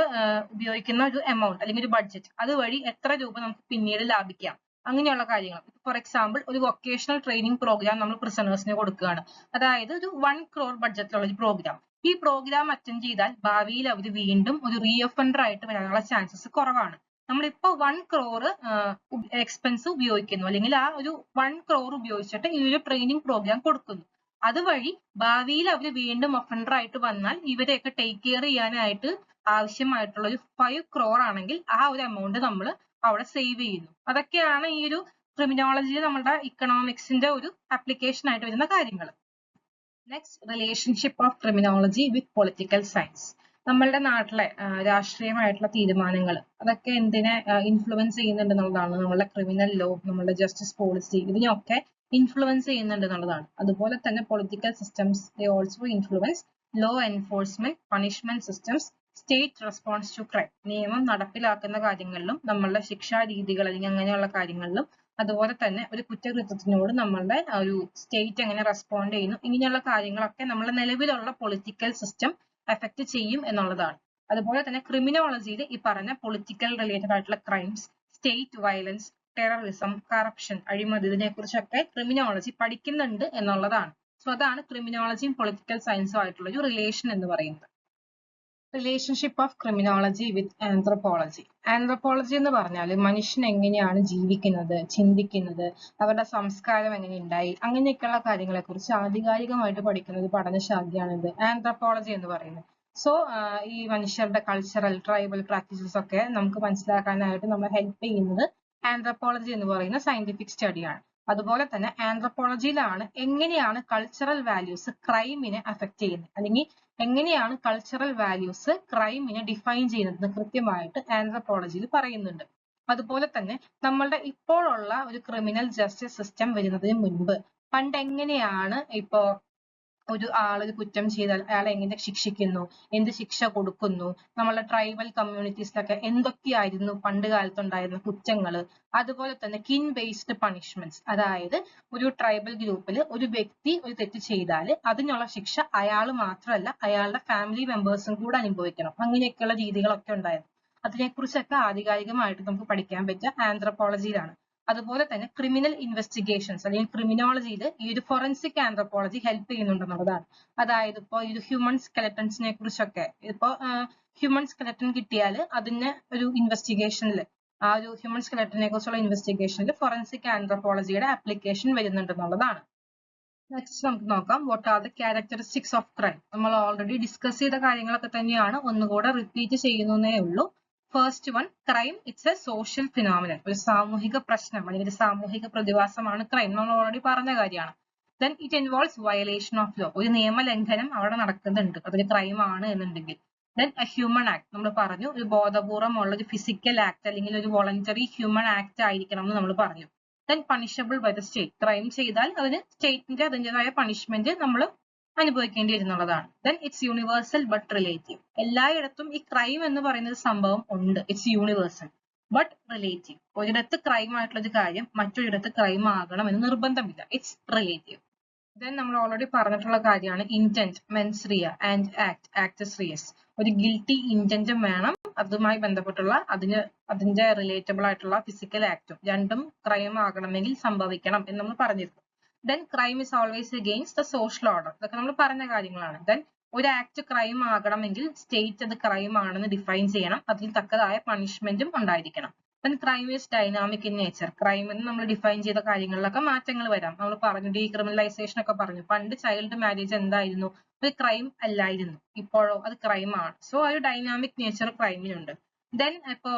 ഉപയോഗിക്കുന്ന ഒരു എമൗണ്ട് അല്ലെങ്കിൽ ഒരു ബഡ്ജറ്റ്, അതുവഴി എത്ര രൂപ നമുക്ക് പിന്നീട് ലാഭിക്കാം, അങ്ങനെയുള്ള കാര്യങ്ങൾ. ഫോർ എക്സാമ്പിൾ, ഒരു വൊക്കേഷണൽ ട്രെയിനിങ് പ്രോഗ്രാം നമ്മൾ പ്രിസണേഴ്സിന് കൊടുക്കുകയാണ്. അതായത് ഒരു 1 crore ബഡ്ജറ്റിലുള്ള ഒരു പ്രോഗ്രാം. ഈ പ്രോഗ്രാം അറ്റൻഡ് ചെയ്താൽ ഭാവിയിൽ അവർ വീണ്ടും ഒരു റീഒഫൻഡർ ആയിട്ട് വരാനുള്ള ചാൻസസ് കുറവാണ്. നമ്മളിപ്പോ 1 crore എക്സ്പെൻസ് ഉപയോഗിക്കുന്നു, അല്ലെങ്കിൽ ആ ഒരു 1 crore ഉപയോഗിച്ചിട്ട് ഈ ഒരു ട്രെയിനിങ് പ്രോഗ്രാം കൊടുക്കുന്നു. അതുവഴി ഭാവിയിൽ അവർ വീണ്ടും ഒഫൻഡർ ആയിട്ട് വന്നാൽ ഇവരെയൊക്കെ ടേക്ക് കെയർ ചെയ്യാനായിട്ട് ആവശ്യമായിട്ടുള്ള ഒരു 5 crore ആണെങ്കിൽ ആ ഒരു എമൗണ്ട് നമ്മൾ അവിടെ സേവ് ചെയ്യുന്നു. അതൊക്കെയാണ് ഈ ഒരു ക്രിമിനോളജിയിൽ നമ്മുടെ ഇക്കണോമിക്സിന്റെ ഒരു ആപ്ലിക്കേഷൻ ആയിട്ട് വരുന്ന കാര്യങ്ങൾ. Next, relationship of criminology with political science. നമ്മളുടെ നാട്ടിലെ രാഷ്ട്രീയമായിട്ടുള്ള തീരുമാനങ്ങൾ അതൊക്കെ എന്തിനെ ഇൻഫ്ലുവൻസ് ചെയ്യുന്നുണ്ട് എന്നുള്ളതാണ്. നമ്മളുടെ ക്രിമിനൽ ലോ, നമ്മളുടെ ജസ്റ്റിസ് പോളിസി, ഇതിനെയൊക്കെ ഇൻഫ്ലുവൻസ് ചെയ്യുന്നുണ്ട് എന്നുള്ളതാണ്. അതുപോലെ തന്നെ political systems they also influence law enforcement, punishment systems, state response to crime. നിയമം നടപ്പിലാക്കുന്ന കാര്യങ്ങളിലും നമ്മളുടെ ശിക്ഷാ രീതികൾ അല്ലെങ്കിൽ അങ്ങനെയുള്ള കാര്യങ്ങളിലും അതുപോലെ തന്നെ ഒരു കുറ്റകൃത്യത്തിനോട് നമ്മളുടെ ഒരു സ്റ്റേറ്റ് എങ്ങനെ റെസ്പോണ്ട് ചെയ്യുന്നു, ഇങ്ങനെയുള്ള കാര്യങ്ങളൊക്കെ നമ്മുടെ നിലവിലുള്ള പൊളിറ്റിക്കൽ സിസ്റ്റം എഫക്ട് ചെയ്യും എന്നുള്ളതാണ്. അതുപോലെ തന്നെ ക്രിമിനോളജിയിൽ ഈ പറഞ്ഞ പൊളിറ്റിക്കൽ റിലേറ്റഡ് ആയിട്ടുള്ള crimes, state violence, terrorism, corruption, അഴിമതി, ഇതിനെക്കുറിച്ചൊക്കെ ക്രിമിനോളജി പഠിക്കുന്നുണ്ട് എന്നുള്ളതാണ്. സോ അതാണ് ക്രിമിനോളജിയും പൊളിറ്റിക്കൽ സയൻസും ആയിട്ടുള്ള ഒരു റിലേഷൻ എന്ന് പറയുന്നത്. Relationship of criminology with anthropology. Anthropology എന്ന് പറഞ്ഞാൽ മനുഷ്യൻ എങ്ങനെയാണ് ജീവിക്കുന്നത്, ചിന്തിക്കുന്നത്, അവരുടെ സംസ്കാരം എങ്ങനെ ഉണ്ടായി, അങ്ങനെയൊക്കെയുള്ള കാര്യങ്ങളെ കുറിച്ച് ആധികാരികമായിട്ട് പഠിക്കുന്ന ഒരു പഠനശാഖയാണിത് ആന്ത്രപ്പോളജി എന്ന് പറയുന്നത്. സോ ഈ മനുഷ്യരുടെ കൾച്ചറൽ, ട്രൈബൽ പ്രാക്ടീസസ് ഒക്കെ നമുക്ക് മനസ്സിലാക്കാനായിട്ട് നമ്മളെ ഹെൽപ്പ് ചെയ്യുന്നത് ആന്ത്രപ്പോളജി എന്ന് പറയുന്ന സയന്റിഫിക് സ്റ്റഡിയാണ്. അതുപോലെ തന്നെ ആന്ത്രപ്പോളജിയിലാണ് എങ്ങനെയാണ് കൾച്ചറൽ വാല്യൂസ് ക്രൈമിനെ അഫക്ട് ചെയ്യുന്നത്, അല്ലെങ്കിൽ എങ്ങനെയാണ് കൾച്ചറൽ വാല്യൂസ് ക്രൈമിനെ ഡിഫൈൻ ചെയ്യുന്നത് കൃത്യമായിട്ട് ആന്ത്രപ്പോളജിയിൽ പറയുന്നുണ്ട്. അതുപോലെ തന്നെ നമ്മളുടെ ഇപ്പോഴുള്ള ഒരു ക്രിമിനൽ ജസ്റ്റിസ് സിസ്റ്റം വരുന്നതിന് മുൻപ് പണ്ട് എങ്ങനെയാണ് ഇപ്പോ ഒരു ആളൊരു കുറ്റം ചെയ്താൽ അയാളെ എങ്ങനെ ശിക്ഷിക്കുന്നു, എന്ത് ശിക്ഷ കൊടുക്കുന്നു, നമ്മളുടെ ട്രൈബൽ കമ്മ്യൂണിറ്റീസിലൊക്കെ എന്തൊക്കെയായിരുന്നു പണ്ട് കാലത്തുണ്ടായിരുന്ന കുറ്റങ്ങൾ, അതുപോലെ തന്നെ കിൻ ബേസ്ഡ് പണിഷ്മെന്റ്സ്, അതായത് ഒരു ട്രൈബൽ ഗ്രൂപ്പിൽ ഒരു വ്യക്തി ഒരു തെറ്റ് ചെയ്താൽ അതിനുള്ള ശിക്ഷ അയാൾ മാത്രമല്ല അയാളുടെ ഫാമിലി മെമ്പേഴ്സും കൂടെ അനുഭവിക്കണം, അങ്ങനെയൊക്കെയുള്ള രീതികളൊക്കെ ഉണ്ടായിരുന്നു. അതിനെക്കുറിച്ചൊക്കെ ആധികാരികമായിട്ട് നമുക്ക് പഠിക്കാൻ പറ്റുക ആന്ത്രപ്പോളജിയിലാണ്. അതുപോലെ തന്നെ ക്രിമിനൽ ഇൻവെസ്റ്റിഗേഷൻസ് അല്ലെങ്കിൽ ക്രിമിനോളജിയിൽ ഈ ഒരു ഫോറൻസിക് ആന്ത്രപ്പോളജി ഹെൽപ്പ് ചെയ്യുന്നുണ്ടെന്നുള്ളതാണ്. അതായത് ഇപ്പോൾ ഈ ഹ്യൂമൻ സ്കെലറ്റൻസിനെ കുറിച്ചൊക്കെ ഇപ്പോൾ ഹ്യൂമൻ സ്കെലറ്റൻ കിട്ടിയാൽ അതിന് ഒരു ഇൻവെസ്റ്റിഗേഷനിൽ ആ ഒരു ഹ്യൂമൻ സ്കെലറ്റനെ കുറിച്ചുള്ള ഇൻവെസ്റ്റിഗേഷനിൽ ഫോറൻസിക് ആന്ത്രപ്പോളജിയുടെ ആപ്ലിക്കേഷൻ വരുന്നുണ്ടെന്നുള്ളതാണ്. നെക്സ്റ്റ് നമുക്ക് നോക്കാം, what are the characteristics of crime. നമ്മൾ ഓൾറെഡി ഡിസ്കസ് ചെയ്ത കാര്യങ്ങളൊക്കെ തന്നെയാണ്, ഒന്നുകൂടെ റിപ്പീറ്റ് ചെയ്യുന്നേ ഉള്ളൂ. First one, crime it's A social phenomenon. ഒരു സാമൂഹിക പ്രശ്നം അല്ലെങ്കിൽ ഒരു സാമൂഹിക പ്രതിഭാസമാണ് ക്രൈം, നമ്മൾ ഓൾറെഡി പറഞ്ഞ കാര്യമാണ്. Then it involves violation of law. ഒരു നിയമലംഘനം അവിടെ നടക്കുന്നുണ്ട്, അതൊരു ക്രൈം ആണ് എന്നുണ്ടെങ്കിൽ. ദെൻ എ ഹ്യൂമൻ ആക്ട്, നമ്മൾ പറഞ്ഞു ഒരു ബോധപൂർവമുള്ള ഒരു ഫിസിക്കൽ ആക്ട് അല്ലെങ്കിൽ ഒരു വോളണ്ടറി ഹ്യൂമൻ ആക്ട് ആയിരിക്കണം എന്ന് നമ്മൾ പറഞ്ഞു. Then punishable by the state. Crime ചെയ്താൽ അതിന് സ്റ്റേറ്റിന്റെ അതിൻ്റെതായ പണിഷ്മെന്റ് നമ്മൾ അനുഭവിക്കേണ്ടി വരുന്നുള്ളതാണ്. Then it's universal but relative. എല്ലായിടത്തും ഈ ക്രൈം എന്ന് പറയുന്ന സംഭവം ഉണ്ട്, ഇറ്റ്സ് യൂണിവേഴ്സൽ ബട്ട് റിലേറ്റീവ്. ഒരിടത്ത് ക്രൈം ആയിട്ടുള്ള ഒരു കാര്യം മറ്റൊരിടത്ത് ക്രൈം ആകണം എന്ന് നിർബന്ധമില്ല, ഇറ്റ്സ് റിലേറ്റീവ്. ദെൻ നമ്മൾ ഓൾറെഡി പറഞ്ഞിട്ടുള്ള കാര്യമാണ് intent, mens rea and act, actus reus. ഒരു ഗിൽറ്റി ഇന്റന്റും വേണം, അതുമായി ബന്ധപ്പെട്ടുള്ള അതിന്റെ റിലേറ്റബിൾ ആയിട്ടുള്ള ഫിസിക്കൽ ആക്ടും, രണ്ടും ക്രൈം ആകണമെങ്കിൽ സംഭവിക്കണം എന്ന് നമ്മൾ പറഞ്ഞിരുന്നു. Then crime is always against the social order. ഇതൊക്കെ നമ്മൾ പറഞ്ഞ കാര്യങ്ങളാണ്. ദെൻ ഒരു ആക്ട് ക്രൈം ആകണമെങ്കിൽ സ്റ്റേറ്റ് അത് ക്രൈം ആണെന്ന് ഡിഫൈൻ ചെയ്യണം, അതിന് തക്കതായ പണിഷ്മെന്റും ഉണ്ടായിരിക്കണം. Then crime is dynamic in nature. Crime എന്ന് നമ്മൾ ഡിഫൈൻ ചെയ്ത കാര്യങ്ങളിലൊക്കെ മാറ്റങ്ങൾ വരാം. നമ്മൾ പറഞ്ഞു ഡീക്രിമിനലൈസേഷൻ ഒക്കെ പറഞ്ഞു, പണ്ട് ചൈൽഡ് മാരേജ് എന്തായിരുന്നു, ഒരു ക്രൈം അല്ലായിരുന്നു, ഇപ്പോഴോ അത് ക്രൈം ആണ്. സോ ഒരു ഡൈനാമിക് നേച്ചർ ക്രൈമിനുണ്ട്. ദെൻ ഇപ്പോ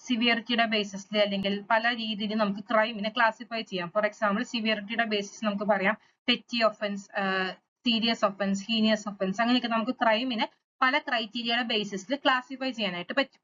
സിവിയറിറ്റിയുടെ ബേസിസിൽ അല്ലെങ്കിൽ പല രീതിയിൽ നമുക്ക് ക്രൈമിനെ ക്ലാസിഫൈ ചെയ്യാം. ഫോർ എക്സാമ്പിൾ സിവിയറിറ്റിയുടെ ബേസിസ് നമുക്ക് പറയാം petty offence, serious offence, heinous offence, അങ്ങനെയൊക്കെ നമുക്ക് ക്രൈമിനെ പല ക്രൈറ്റീരിയയുടെ ബേസിസിൽ ക്ലാസിഫൈ ചെയ്യാനായിട്ട് പറ്റും.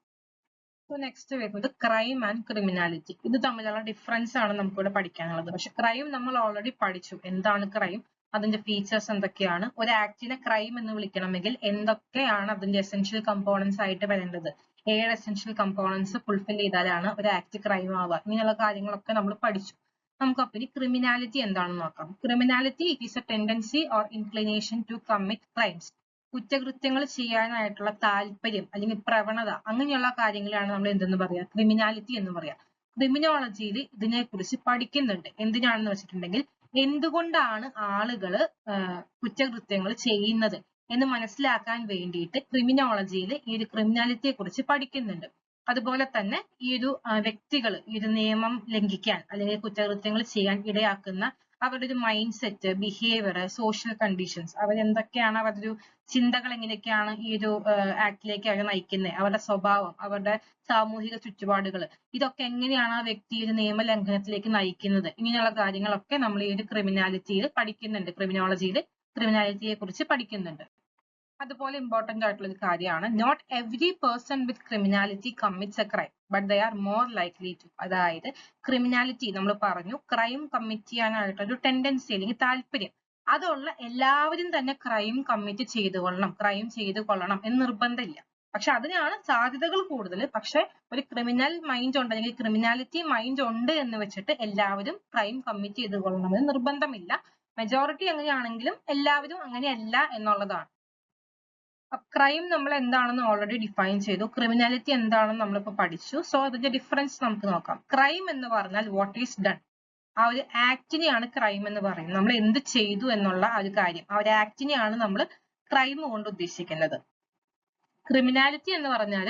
സോ നെക്സ്റ്റ് വരുന്നത് ക്രൈം ആൻഡ് ക്രിമിനാലിറ്റി. ഇത് തമ്മിലുള്ള ഡിഫറൻസ് ആണ് നമുക്കിവിടെ പഠിക്കാനുള്ളത്. പക്ഷെ ക്രൈം നമ്മൾ ഓൾറെഡി പഠിച്ചു, എന്താണ് ക്രൈം, അതിന്റെ ഫീച്ചേഴ്സ് എന്തൊക്കെയാണ്, ഒരു ആക്ടിനെ ക്രൈം എന്ന് വിളിക്കണമെങ്കിൽ എന്തൊക്കെയാണ് അതിന്റെ എസെൻഷ്യൽ കമ്പോണൻസ് ആയിട്ട് വരേണ്ടത്, 7 എസെൻഷ്യൽ കമ്പോണൻസ് ഫുൾഫിൽ ചെയ്താലാണ് ഒരു ആക്ട് ക്രൈം ആവുക, ഇങ്ങനെയുള്ള കാര്യങ്ങളൊക്കെ നമ്മൾ പഠിച്ചു. നമുക്ക് അപ്പൊ ഇനി ക്രിമിനാലിറ്റി എന്താണെന്ന് നോക്കാം. Criminality it is a tendency or inclination to commit crimes. കുറ്റകൃത്യങ്ങൾ ചെയ്യാനായിട്ടുള്ള താല്പര്യം അല്ലെങ്കിൽ പ്രവണത, അങ്ങനെയുള്ള കാര്യങ്ങളാണ് നമ്മൾ എന്തെന്ന് പറയാ, ക്രിമിനാലിറ്റി എന്ന് പറയാം. ക്രിമിനോളജിയിൽ ഇതിനെക്കുറിച്ച് പഠിക്കുന്നുണ്ട്. എന്തിനാണെന്ന് വെച്ചിട്ടുണ്ടെങ്കിൽ എന്തുകൊണ്ടാണ് ആളുകൾ കുറ്റകൃത്യങ്ങൾ ചെയ്യുന്നത് എന്ന് മനസ്സിലാക്കാൻ വേണ്ടിയിട്ട് ക്രിമിനോളജിയിൽ ഈ ഒരു ക്രിമിനാലിറ്റിയെ കുറിച്ച് പഠിക്കുന്നുണ്ട്. അതുപോലെ തന്നെ ഈ ഒരു വ്യക്തികൾ ഈ ഒരു നിയമം ലംഘിക്കാൻ അല്ലെങ്കിൽ കുറ്റകൃത്യങ്ങൾ ചെയ്യാൻ ഇടയാക്കുന്ന അവരുടെ ഒരു mindset, behaviour, social conditions, അവരെന്തൊക്കെയാണ്, അവരുടെ ഒരു ചിന്തകൾ എങ്ങനെയൊക്കെയാണ് ഈ ഒരു ആക്ടിലേക്ക് അവരെ നയിക്കുന്നത്, അവരുടെ സ്വഭാവം, അവരുടെ സാമൂഹിക ചുറ്റുപാടുകൾ, ഇതൊക്കെ എങ്ങനെയാണ് ആ വ്യക്തി ഒരു നിയമലംഘനത്തിലേക്ക് നയിക്കുന്നത്, ഇങ്ങനെയുള്ള കാര്യങ്ങളൊക്കെ നമ്മൾ ഈ ഒരു ക്രിമിനാലിറ്റിയിൽ പഠിക്കുന്നുണ്ട്, ക്രിമിനോളജിയിൽ ക്രിമിനാലിറ്റിയെ കുറിച്ച് പഠിക്കുന്നുണ്ട്. അതുപോലെ ഇമ്പോർട്ടന്റ് ആയിട്ടുള്ള ഒരു കാര്യമാണ് not every person with criminality commits a crime but they are more likely to. അതായത് ക്രിമിനാലിറ്റി നമ്മൾ പറഞ്ഞു, ക്രൈം കമ്മിറ്റ് ചെയ്യാനായിട്ടൊരു ടെൻഡൻസി അല്ലെങ്കിൽ താല്പര്യം അതുള്ള എല്ലാവരും തന്നെ ക്രൈം കമ്മിറ്റ് ചെയ്തു കൊള്ളണം എന്ന് നിർബന്ധമില്ല. പക്ഷെ അതിനാണ് സാധ്യതകൾ കൂടുതൽ. പക്ഷെ ഒരു ക്രിമിനൽ മൈൻഡ് ഉണ്ട് അല്ലെങ്കിൽ ക്രിമിനാലിറ്റി മൈൻഡ് ഉണ്ട് എന്ന് വെച്ചിട്ട് എല്ലാവരും ക്രൈം കമ്മിറ്റ് ചെയ്തു കൊള്ളണമെന്ന് നിർബന്ധമില്ല. മെജോറിറ്റി അങ്ങനെയാണെങ്കിലും എല്ലാവരും അങ്ങനെയല്ല എന്നുള്ളതാണ്. ക്രൈം നമ്മൾ എന്താണെന്ന് ഓൾറെഡി ഡിഫൈൻ ചെയ്തു, ക്രിമിനാലിറ്റി എന്താണെന്ന് നമ്മളിപ്പോൾ പഠിച്ചു. സോ അതിന്റെ ഡിഫറൻസ് നമുക്ക് നോക്കാം. ക്രൈം എന്ന് പറഞ്ഞാൽ വാട്ട് ഈസ് ഡൺ, ആ ഒരു ആക്ടിനെയാണ് ക്രൈം എന്ന് പറയുന്നത്. നമ്മൾ എന്ത് ചെയ്തു എന്നുള്ള ആ ഒരു കാര്യം, ആ ഒരു ആക്ടിനെയാണ് നമ്മൾ ക്രൈം കൊണ്ട് ഉദ്ദേശിക്കുന്നത്. ക്രിമിനാലിറ്റി എന്ന് പറഞ്ഞാൽ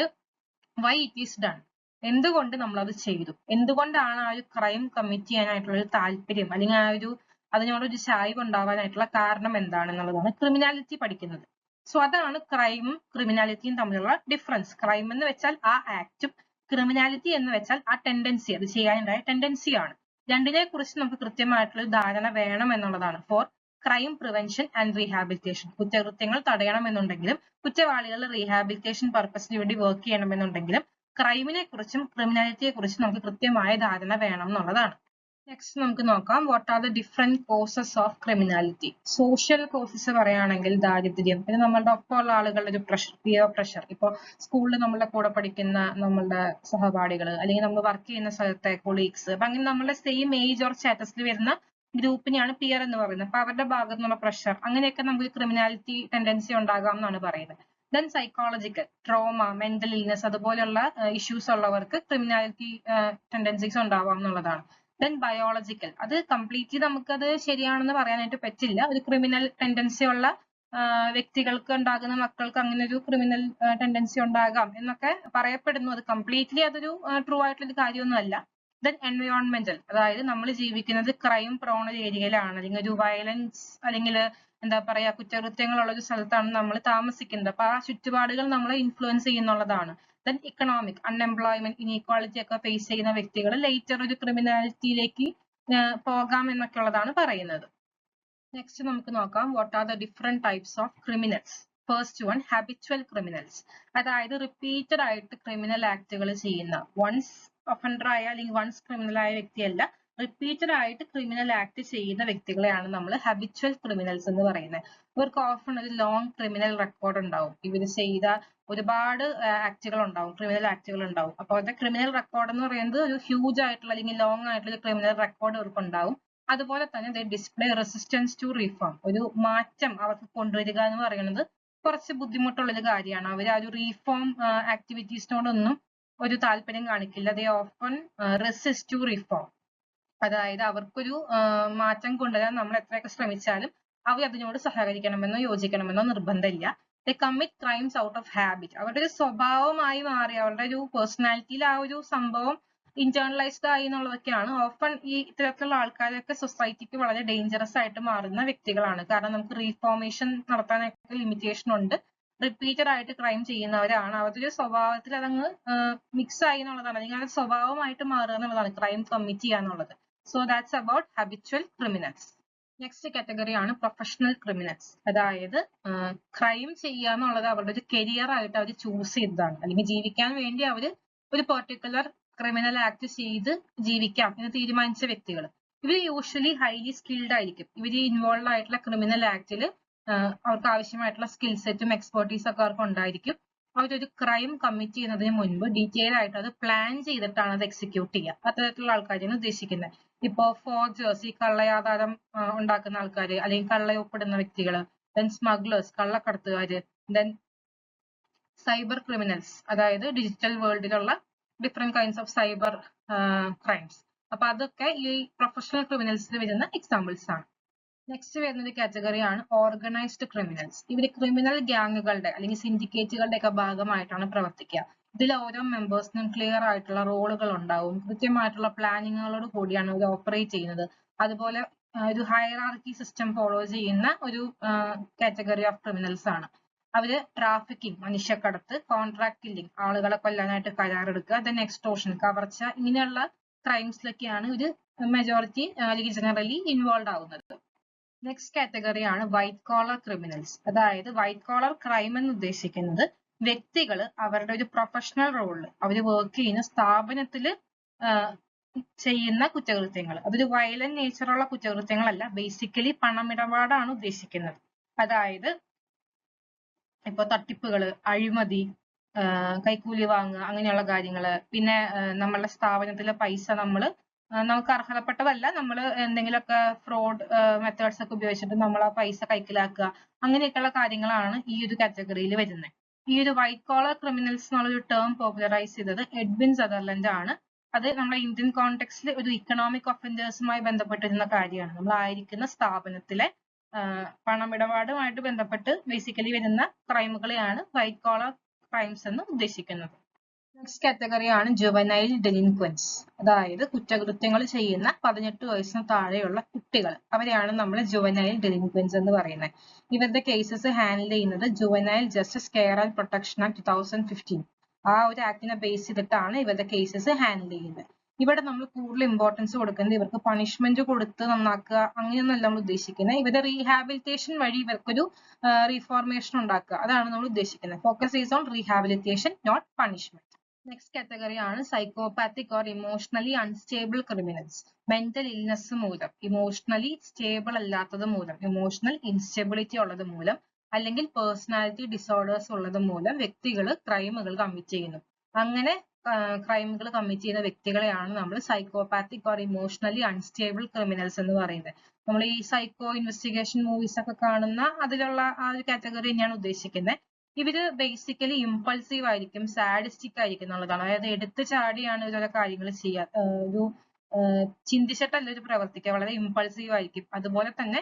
വൈ ഇറ്റ് ഈസ് ഡൺ, എന്തുകൊണ്ട് നമ്മൾ അത് ചെയ്തു, എന്തുകൊണ്ടാണ് ആ ഒരു ക്രൈം കമ്മിറ്റ് ചെയ്യാനായിട്ടുള്ള ഒരു താല്പര്യം അല്ലെങ്കിൽ ആ ഒരു അതിനോടൊരു ചായ്വ് ഉണ്ടാവാനായിട്ടുള്ള കാരണം എന്താണെന്നുള്ളതാണ് ക്രിമിനാലിറ്റി പഠിക്കുന്നത്. സോ അതാണ് ക്രൈമും ക്രിമിനാലിറ്റിയും തമ്മിലുള്ള ഡിഫറൻസ്. ക്രൈം എന്ന് വെച്ചാൽ ആ ആക്റ്റും, ക്രിമിനാലിറ്റി എന്ന് വെച്ചാൽ ആ ടെൻഡൻസി, അത് ചെയ്യാനുണ്ടായ ടെൻഡൻസിയാണ്. രണ്ടിനെ കുറിച്ച് നമുക്ക് കൃത്യമായിട്ടുള്ള ധാരണ വേണം എന്നുള്ളതാണ്. For crime prevention and rehabilitation, കുറ്റകൃത്യങ്ങൾ തടയണമെന്നുണ്ടെങ്കിലും കുറ്റവാളികളുടെ റീഹാബിലിറ്റേഷൻ പർപ്പസിന് വേണ്ടി വർക്ക് ചെയ്യണമെന്നുണ്ടെങ്കിലും ക്രൈമിനെ കുറിച്ചും ക്രിമിനാലിറ്റിയെ കുറിച്ചും നമുക്ക് കൃത്യമായ ധാരണ വേണം എന്നുള്ളതാണ്. നെക്സ്റ്റ് നമുക്ക് നോക്കാം what are the different causes of criminality. Social causes പറയുകയാണെങ്കിൽ ദാരിദ്ര്യം, പിന്നെ നമ്മളുടെ ഒപ്പമുള്ള ആളുകളുടെ ഒരു പ്രഷർ, പിയർ പ്രഷർ. ഇപ്പോൾ സ്കൂളിൽ നമ്മളുടെ കൂടെ പഠിക്കുന്ന നമ്മളുടെ സഹപാഠികൾ അല്ലെങ്കിൽ നമ്മൾ വർക്ക് ചെയ്യുന്ന സ്ഥലത്തെ കൊളീഗ്സ്, അപ്പൊ അങ്ങനെ നമ്മളുടെ സെയിം ഏജ് ഓർ സ്റ്റാറ്റസിൽ വരുന്ന ഗ്രൂപ്പിനെയാണ് പിയർ എന്ന് പറയുന്നത്. അപ്പൊ അവരുടെ ഭാഗത്തു നിന്നുള്ള പ്രഷർ, അങ്ങനെയൊക്കെ നമുക്ക് ക്രിമിനാലിറ്റി ടെൻഡൻസി ഉണ്ടാകാം എന്നാണ് പറയുന്നത്. Then psychological trauma, mental illness അതുപോലെയുള്ള ഇഷ്യൂസ് ഉള്ളവർക്ക് ക്രിമിനാലിറ്റി ടെൻഡൻസീസ് ഉണ്ടാവാം എന്നുള്ളതാണ്. ദെൻ ബയോളജിക്കൽ, അത് കംപ്ലീറ്റ്ലി നമുക്കത് ശരിയാണെന്ന് പറയാനായിട്ട് പറ്റില്ല. ഒരു ക്രിമിനൽ ടെൻഡൻസി ഉള്ള വ്യക്തികൾക്ക് ഉണ്ടാകുന്ന മക്കൾക്ക് അങ്ങനെ ഒരു ക്രിമിനൽ ടെൻഡൻസി ഉണ്ടാകാം എന്നൊക്കെ പറയപ്പെടുന്നു. അത് കംപ്ലീറ്റ്ലി അതൊരു ട്രൂ ആയിട്ടുള്ള ഒരു കാര്യമൊന്നും അല്ല. ദെൻ എൻവയോൺമെന്റൽ, അതായത് നമ്മൾ ജീവിക്കുന്നത് ക്രൈം പ്രോൺ ഏരിയയിലാണ് അല്ലെങ്കിൽ ഒരു വയലൻസ് അല്ലെങ്കിൽ എന്താ പറയാ കുറ്റകൃത്യങ്ങളുള്ള ഒരു സ്ഥലത്താണ് നമ്മൾ താമസിക്കുന്നത്. അപ്പൊ ആ ചുറ്റുപാടുകൾ നമ്മളെ ഇൻഫ്ലുവൻസ് ചെയ്യുന്നുള്ളതാണ്. ദെൻ ഇക്കണോമിക്, അൺഎംപ്ലോയ്മെന്റ്, ഇനീക്വാളിറ്റി ഒക്കെ ഫേസ് ചെയ്യുന്ന വ്യക്തികൾ ലേറ്റർ ഒരു ക്രിമിനാലിറ്റിയിലേക്ക് പോകാം എന്നൊക്കെ ഉള്ളതാണ് പറയുന്നത്. നെക്സ്റ്റ് നമുക്ക് നോക്കാം what are the different types of criminals. First one habitual criminals, അതായത് റിപ്പീറ്റഡ് ആയിട്ട് ക്രിമിനൽ ആക്ടുകൾ ചെയ്യുന്ന, വൺസ് ഒഫൻഡർ ആയ അല്ലെങ്കിൽ വൺസ് ക്രിമിനൽ ആയ വ്യക്തിയല്ല, റിപ്പീറ്റഡ് ആയിട്ട് ക്രിമിനൽ ആക്ട് ചെയ്യുന്ന വ്യക്തികളെയാണ് നമ്മൾ ഹാബിച്വൽ ക്രിമിനൽസ് എന്ന് പറയുന്നത്. ഇവർക്ക് ഓഫൺ ഒരു ലോങ് ക്രിമിനൽ റെക്കോർഡ് ഉണ്ടാവും, ഇവർ ചെയ്ത ഒരുപാട് ആക്ടുകൾ ഉണ്ടാവും, ക്രിമിനൽ ആക്ടുകൾ ഉണ്ടാവും. അപ്പോൾ അവരുടെ ക്രിമിനൽ റെക്കോർഡ് എന്ന് പറയുന്നത് ഒരു ഹ്യൂജ് ആയിട്ടുള്ള അല്ലെങ്കിൽ ലോങ് ആയിട്ടുള്ള ക്രിമിനൽ റെക്കോർഡ് അവർക്ക് ഉണ്ടാവും. അതുപോലെ തന്നെ ഡിസ്പ്ലേ റെസിസ്റ്റൻസ് ടു റീഫോം, ഒരു മാറ്റം അവർക്ക് കൊണ്ടുവരിക എന്ന് പറയുന്നത് കുറച്ച് ബുദ്ധിമുട്ടുള്ള ഒരു കാര്യമാണ്. അവർ ആ ഒരു റീഫോം ആക്ടിവിറ്റീസിനോടൊന്നും ഒരു താല്പര്യം കാണിക്കില്ല. They often resist to reform, അതായത് അവർക്കൊരു മാറ്റം കൊണ്ടുവരാൻ നമ്മൾ എത്രയൊക്കെ ശ്രമിച്ചാലും അവർ അതിനോട് സഹകരിക്കണമെന്നോ യോജിക്കണമെന്നോ നിർബന്ധമില്ല. They commit crimes out of habit, അവരുടെ ഒരു സ്വഭാവമായി മാറി, അവരുടെ ഒരു പേഴ്സണാലിറ്റിയിൽ ആ ഒരു സംഭവം ഇന്റേണലൈസ്ഡ് ആയി എന്നുള്ളതൊക്കെയാണ്. ഓഫൺ ഈ ഇത്തരത്തിലുള്ള ആൾക്കാരൊക്കെ സൊസൈറ്റിക്ക് വളരെ ഡേഞ്ചറസ് ആയിട്ട് മാറുന്ന വ്യക്തികളാണ്. കാരണം നമുക്ക് റീഫോർമേഷൻ നടത്താനൊക്കെ ലിമിറ്റേഷൻ ഉണ്ട്. റിപ്പീറ്റഡ് ആയിട്ട് ക്രൈം ചെയ്യുന്നവരാണ്. അവരുടെ സ്വഭാവത്തിൽ അതങ്ങ് മിക്സ് ആയി എന്നുള്ളതാണ്, അല്ലെങ്കിൽ അത് സ്വഭാവമായിട്ട് മാറുക എന്നുള്ളതാണ് ക്രൈം കമ്മിറ്റ് ചെയ്യുക എന്നുള്ളത്. So that's about habitual criminals. Next category ആണ് പ്രൊഫഷണൽ ക്രിമിനൽസ്, അതായത് ക്രൈം ചെയ്യുക എന്നുള്ളത് അവരുടെ ഒരു കരിയർ ആയിട്ട് അവർ ചൂസ് ചെയ്തതാണ്, അല്ലെങ്കിൽ ജീവിക്കാൻ വേണ്ടി അവർ ഒരു പെർട്ടിക്കുലർ ക്രിമിനൽ ആക്ട് ചെയ്ത് ജീവിക്കാം എന്ന് തീരുമാനിച്ച വ്യക്തികൾ. ഇവർ യൂഷ്വലി ഹൈലി സ്കിൽഡ് ആയിരിക്കും. ഇവർ ഇൻവോൾവ് ആയിട്ടുള്ള ക്രിമിനൽ ആക്ടിൽ അവർക്ക് ആവശ്യമായിട്ടുള്ള സ്കിൽ സെറ്റും എക്സ്പെർട്ടീസും ഒക്കെ അവർക്ക് ഉണ്ടായിരിക്കും. അവരൊരു ക്രൈം കമ്മിറ്റ് ചെയ്യുന്നതിന് മുൻപ് ഡീറ്റെയിൽ ആയിട്ട് അത് പ്ലാൻ ചെയ്തിട്ടാണ് അത് എക്സിക്യൂട്ട് ചെയ്യുക. അത്തരത്തിലുള്ള ആൾക്കാരെയാണ് ഉദ്ദേശിക്കുന്നത്. ഇപ്പോ ഫോർജേഴ്സ്, ഈ കള്ളയാധാരം ഉണ്ടാക്കുന്ന ആൾക്കാർ, അല്ലെങ്കിൽ കള്ളയൊപ്പിടുന്ന വ്യക്തികൾ, ദെൻ സ്മഗ്ലേഴ്സ്, കള്ളക്കടത്തുകാര്, ദെൻ സൈബർ ക്രിമിനൽസ്, അതായത് ഡിജിറ്റൽ വേൾഡിലുള്ള different kinds of cyber crimes. അപ്പൊ അതൊക്കെ ഈ പ്രൊഫഷണൽ ക്രിമിനൽസിൽ വരുന്ന എക്സാമ്പിൾസ് ആണ്. നെക്സ്റ്റ് വരുന്ന ഒരു കാറ്റഗറിയാണ് ഓർഗനൈസ്ഡ് ക്രിമിനൽസ്. ഇവർ ക്രിമിനൽ ഗ്യാങ്ങുകളുടെ അല്ലെങ്കിൽ സിൻഡിക്കേറ്റുകളുടെ ഒക്കെ ഭാഗമായിട്ടാണ് പ്രവർത്തിക്കുക. ഇതിൽ ഓരോ മെമ്പേഴ്സിനും ക്ലിയർ ആയിട്ടുള്ള റോളുകൾ ഉണ്ടാവും, കൃത്യമായിട്ടുള്ള പ്ലാനിങ്ങുകളോട് കൂടിയാണ് ഇവർ ഓപ്പറേറ്റ് ചെയ്യുന്നത്. അതുപോലെ ഒരു ഹയറാർക്കി സിസ്റ്റം ഫോളോ ചെയ്യുന്ന ഒരു കാറ്റഗറി ഓഫ് ക്രിമിനൽസ് ആണ്. അവര് ട്രാഫിക്കിംഗ്, മനുഷ്യക്കടത്ത്, കോൺട്രാക്ട് കില്ലിംഗ്, ആളുകളെ കൊല്ലാനായിട്ട് കരാറെടുക്കുക, ദെൻ എക്സ്റ്റോർഷൻ, കവർച്ച, ഇങ്ങനെയുള്ള ക്രൈംസിലൊക്കെയാണ് ഒരു മെജോറിറ്റി അല്ലെങ്കിൽ ജനറലി ഇൻവോൾവ് ആവുന്നത്. നെക്സ്റ്റ് കാറ്റഗറി ആണ് വൈറ്റ് കോളർ ക്രിമിനൽസ്. അതായത് വൈറ്റ് കോളർ ക്രൈം എന്ന് ഉദ്ദേശിക്കുന്നത് വ്യക്തികൾ അവരുടെ ഒരു പ്രൊഫഷണൽ റോളിൽ അവർ വർക്ക് ചെയ്യുന്ന സ്ഥാപനത്തിൽ ചെയ്യുന്ന കുറ്റകൃത്യങ്ങൾ. അതൊരു വയലന്റ് നേച്ചറുള്ള കുറ്റകൃത്യങ്ങളല്ല, ബേസിക്കലി പണമിടപാടാണ് ഉദ്ദേശിക്കുന്നത്. അതായത് ഇപ്പൊ തട്ടിപ്പുകള്, അഴിമതി, കൈക്കൂലി വാങ്ങുക, അങ്ങനെയുള്ള കാര്യങ്ങള്. പിന്നെ നമ്മളുടെ സ്ഥാപനത്തിലെ പൈസ നമുക്ക് അർഹതപ്പെട്ടതല്ല, നമ്മൾ എന്തെങ്കിലുമൊക്കെ ഫ്രോഡ് മെത്തേഡ്സ് ഒക്കെ ഉപയോഗിച്ചിട്ട് നമ്മൾ ആ പൈസ കൈക്കലാക്കുക, അങ്ങനെയൊക്കെയുള്ള കാര്യങ്ങളാണ് ഈ ഒരു കാറ്റഗറിയിൽ വരുന്നത്. ഈ ഒരു വൈറ്റ് കോളർ ക്രിമിനൽസ് എന്നുള്ളൊരു ടേം പോപ്പുലറൈസ് ചെയ്തത് എഡ്വിൻ സദർലൻഡ് ആണ്. അത് നമ്മുടെ ഇന്ത്യൻ കോണ്ടെക്സ്റ്റിൽ ഒരു ഇക്കണോമിക് ഒഫൻഡേഴ്സുമായി ബന്ധപ്പെട്ടിരുന്ന കാര്യമാണ്. നമ്മളായിരിക്കുന്ന സ്ഥാപനത്തിലെ പണമിടപാടുമായിട്ട് ബന്ധപ്പെട്ട് ബേസിക്കലി വരുന്ന ക്രൈമുകളെയാണ് വൈറ്റ് കോളർ ക്രൈംസ് എന്ന് ഉദ്ദേശിക്കുന്നത്. നെക്സ്റ്റ് കാറ്റഗറിയാണ് ജുവനൈൽ ഡെലിൻക്വൻസ്. അതായത് കുറ്റകൃത്യങ്ങൾ ചെയ്യുന്ന 18 വയസ്സിന് താഴെയുള്ള കുട്ടികൾ, അവരെയാണ് നമ്മൾ ജുവനൈൽ ഡെലിൻക്വൻസ് എന്ന് പറയുന്നത്. ഇവരുടെ കേസസ് ഹാൻഡിൽ ചെയ്യുന്നത് juvenile justice care and protection act 2015. ആ ഒരു ആക്ടിനെ ബേസ് ചെയ്തിട്ടാണ് ഇവരുടെ കേസസ് ഹാൻഡിൽ ചെയ്യുന്നത്. ഇവിടെ നമ്മൾ കൂടുതൽ ഇമ്പോർട്ടൻസ് കൊടുക്കുന്നത് ഇവർക്ക് പണിഷ്മെന്റ് കൊടുത്ത് നന്നാക്കുക, അങ്ങനെയൊന്നല്ല നമ്മൾ ഉദ്ദേശിക്കുന്നത്. ഇവരുടെ റീഹാബിലിറ്റേഷൻ വഴി ഇവർക്കൊരു റീഫോർമേഷൻ ഉണ്ടാക്കുക, അതാണ് നമ്മൾ ഉദ്ദേശിക്കുന്നത്. Focus is on rehabilitation, not punishment. Next category ആണ് psychopathic or emotionally unstable criminals. Mental illness മൂലം, ഇമോഷണലി സ്റ്റേബിൾ അല്ലാത്തത് മൂലം, ഇമോഷണൽ ഇൻസ്റ്റെബിലിറ്റി ഉള്ളത് മൂലം, അല്ലെങ്കിൽ പേഴ്സണാലിറ്റി ഡിസോർഡേഴ്സ് ഉള്ളത് മൂലം വ്യക്തികൾ ക്രൈമുകൾ കമ്മിറ്റ് ചെയ്യുന്നു. അങ്ങനെ ക്രൈമുകൾ കമ്മിറ്റ് ചെയ്യുന്ന വ്യക്തികളെയാണ് നമ്മൾ psychopathic or emotionally unstable criminals എന്ന് പറയുന്നത്. നമ്മൾ ഈ സൈക്കോ ഇൻവെസ്റ്റിഗേഷൻ മൂവീസ് ഒക്കെ കാണുന്ന അതിലുള്ള ആ ഒരു കാറ്റഗറി തന്നെയാണ് ഉദ്ദേശിക്കുന്നത്. ഇവര് ബേസിക്കലി ഇമ്പൾസീവ് ആയിരിക്കും, സാഡിസ്റ്റിക് ആയിരിക്കും എന്നുള്ളതാണ്. അതായത് എടുത്തു ചാടിയാണ് ഇവരുടെ കാര്യങ്ങൾ ചെയ്യുക, ഒരു ചിന്തിച്ചിട്ടല്ല ഒരു പ്രവർത്തിക്കുക, വളരെ ഇമ്പൾസീവ് ആയിരിക്കും. അതുപോലെ തന്നെ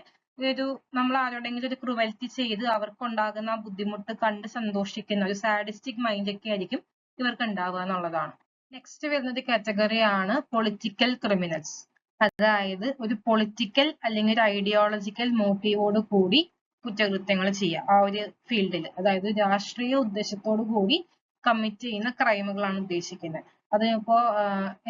നമ്മൾ ആരോടെങ്കിലും ഒരു ക്രുവൽറ്റി ചെയ്ത് അവർക്കുണ്ടാകുന്ന ആ ബുദ്ധിമുട്ട് കണ്ട് സന്തോഷിക്കുന്ന ഒരു സാഡിസ്റ്റിക് മൈൻഡ് ഒക്കെ ആയിരിക്കും ഇവർക്ക് ഉണ്ടാവുക എന്നുള്ളതാണ്. നെക്സ്റ്റ് വരുന്നത് കാറ്റഗറിയാണ് പൊളിറ്റിക്കൽ ക്രിമിനൽസ്. അതായത് ഒരു പൊളിറ്റിക്കൽ അല്ലെങ്കിൽ ഒരു ഐഡിയോളജിക്കൽ മോട്ടീവോട് കൂടി കുറ്റകൃത്യങ്ങൾ ചെയ്യുക ആ ഒരു ഫീൽഡിൽ, അതായത് രാഷ്ട്രീയ ഉദ്ദേശത്തോടു കൂടി കമ്മിറ്റ് ചെയ്യുന്ന ക്രൈമുകളാണ് ഉദ്ദേശിക്കുന്നത്. അതിപ്പോ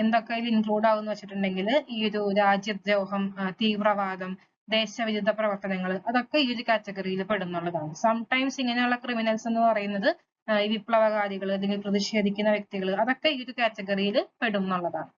എന്തൊക്കെ ഇൻക്ലൂഡ് ആവുമെന്ന് വെച്ചിട്ടുണ്ടെങ്കിൽ ഈ ഒരു രാജ്യദ്രോഹം, തീവ്രവാദം, ദേശവിരുദ്ധ പ്രവർത്തനങ്ങൾ, അതൊക്കെ ഈ ഒരു കാറ്റഗറിയിൽ പെടുന്നുള്ളതാണ്. സംടൈംസ് ഇങ്ങനെയുള്ള ക്രിമിനൽസ് എന്ന് പറയുന്നത് ഈ വിപ്ലവകാരികൾ അല്ലെങ്കിൽ പ്രതിഷേധിക്കുന്ന വ്യക്തികൾ, അതൊക്കെ ഈ ഒരു കാറ്റഗറിയിൽ പെടും എന്നുള്ളതാണ്.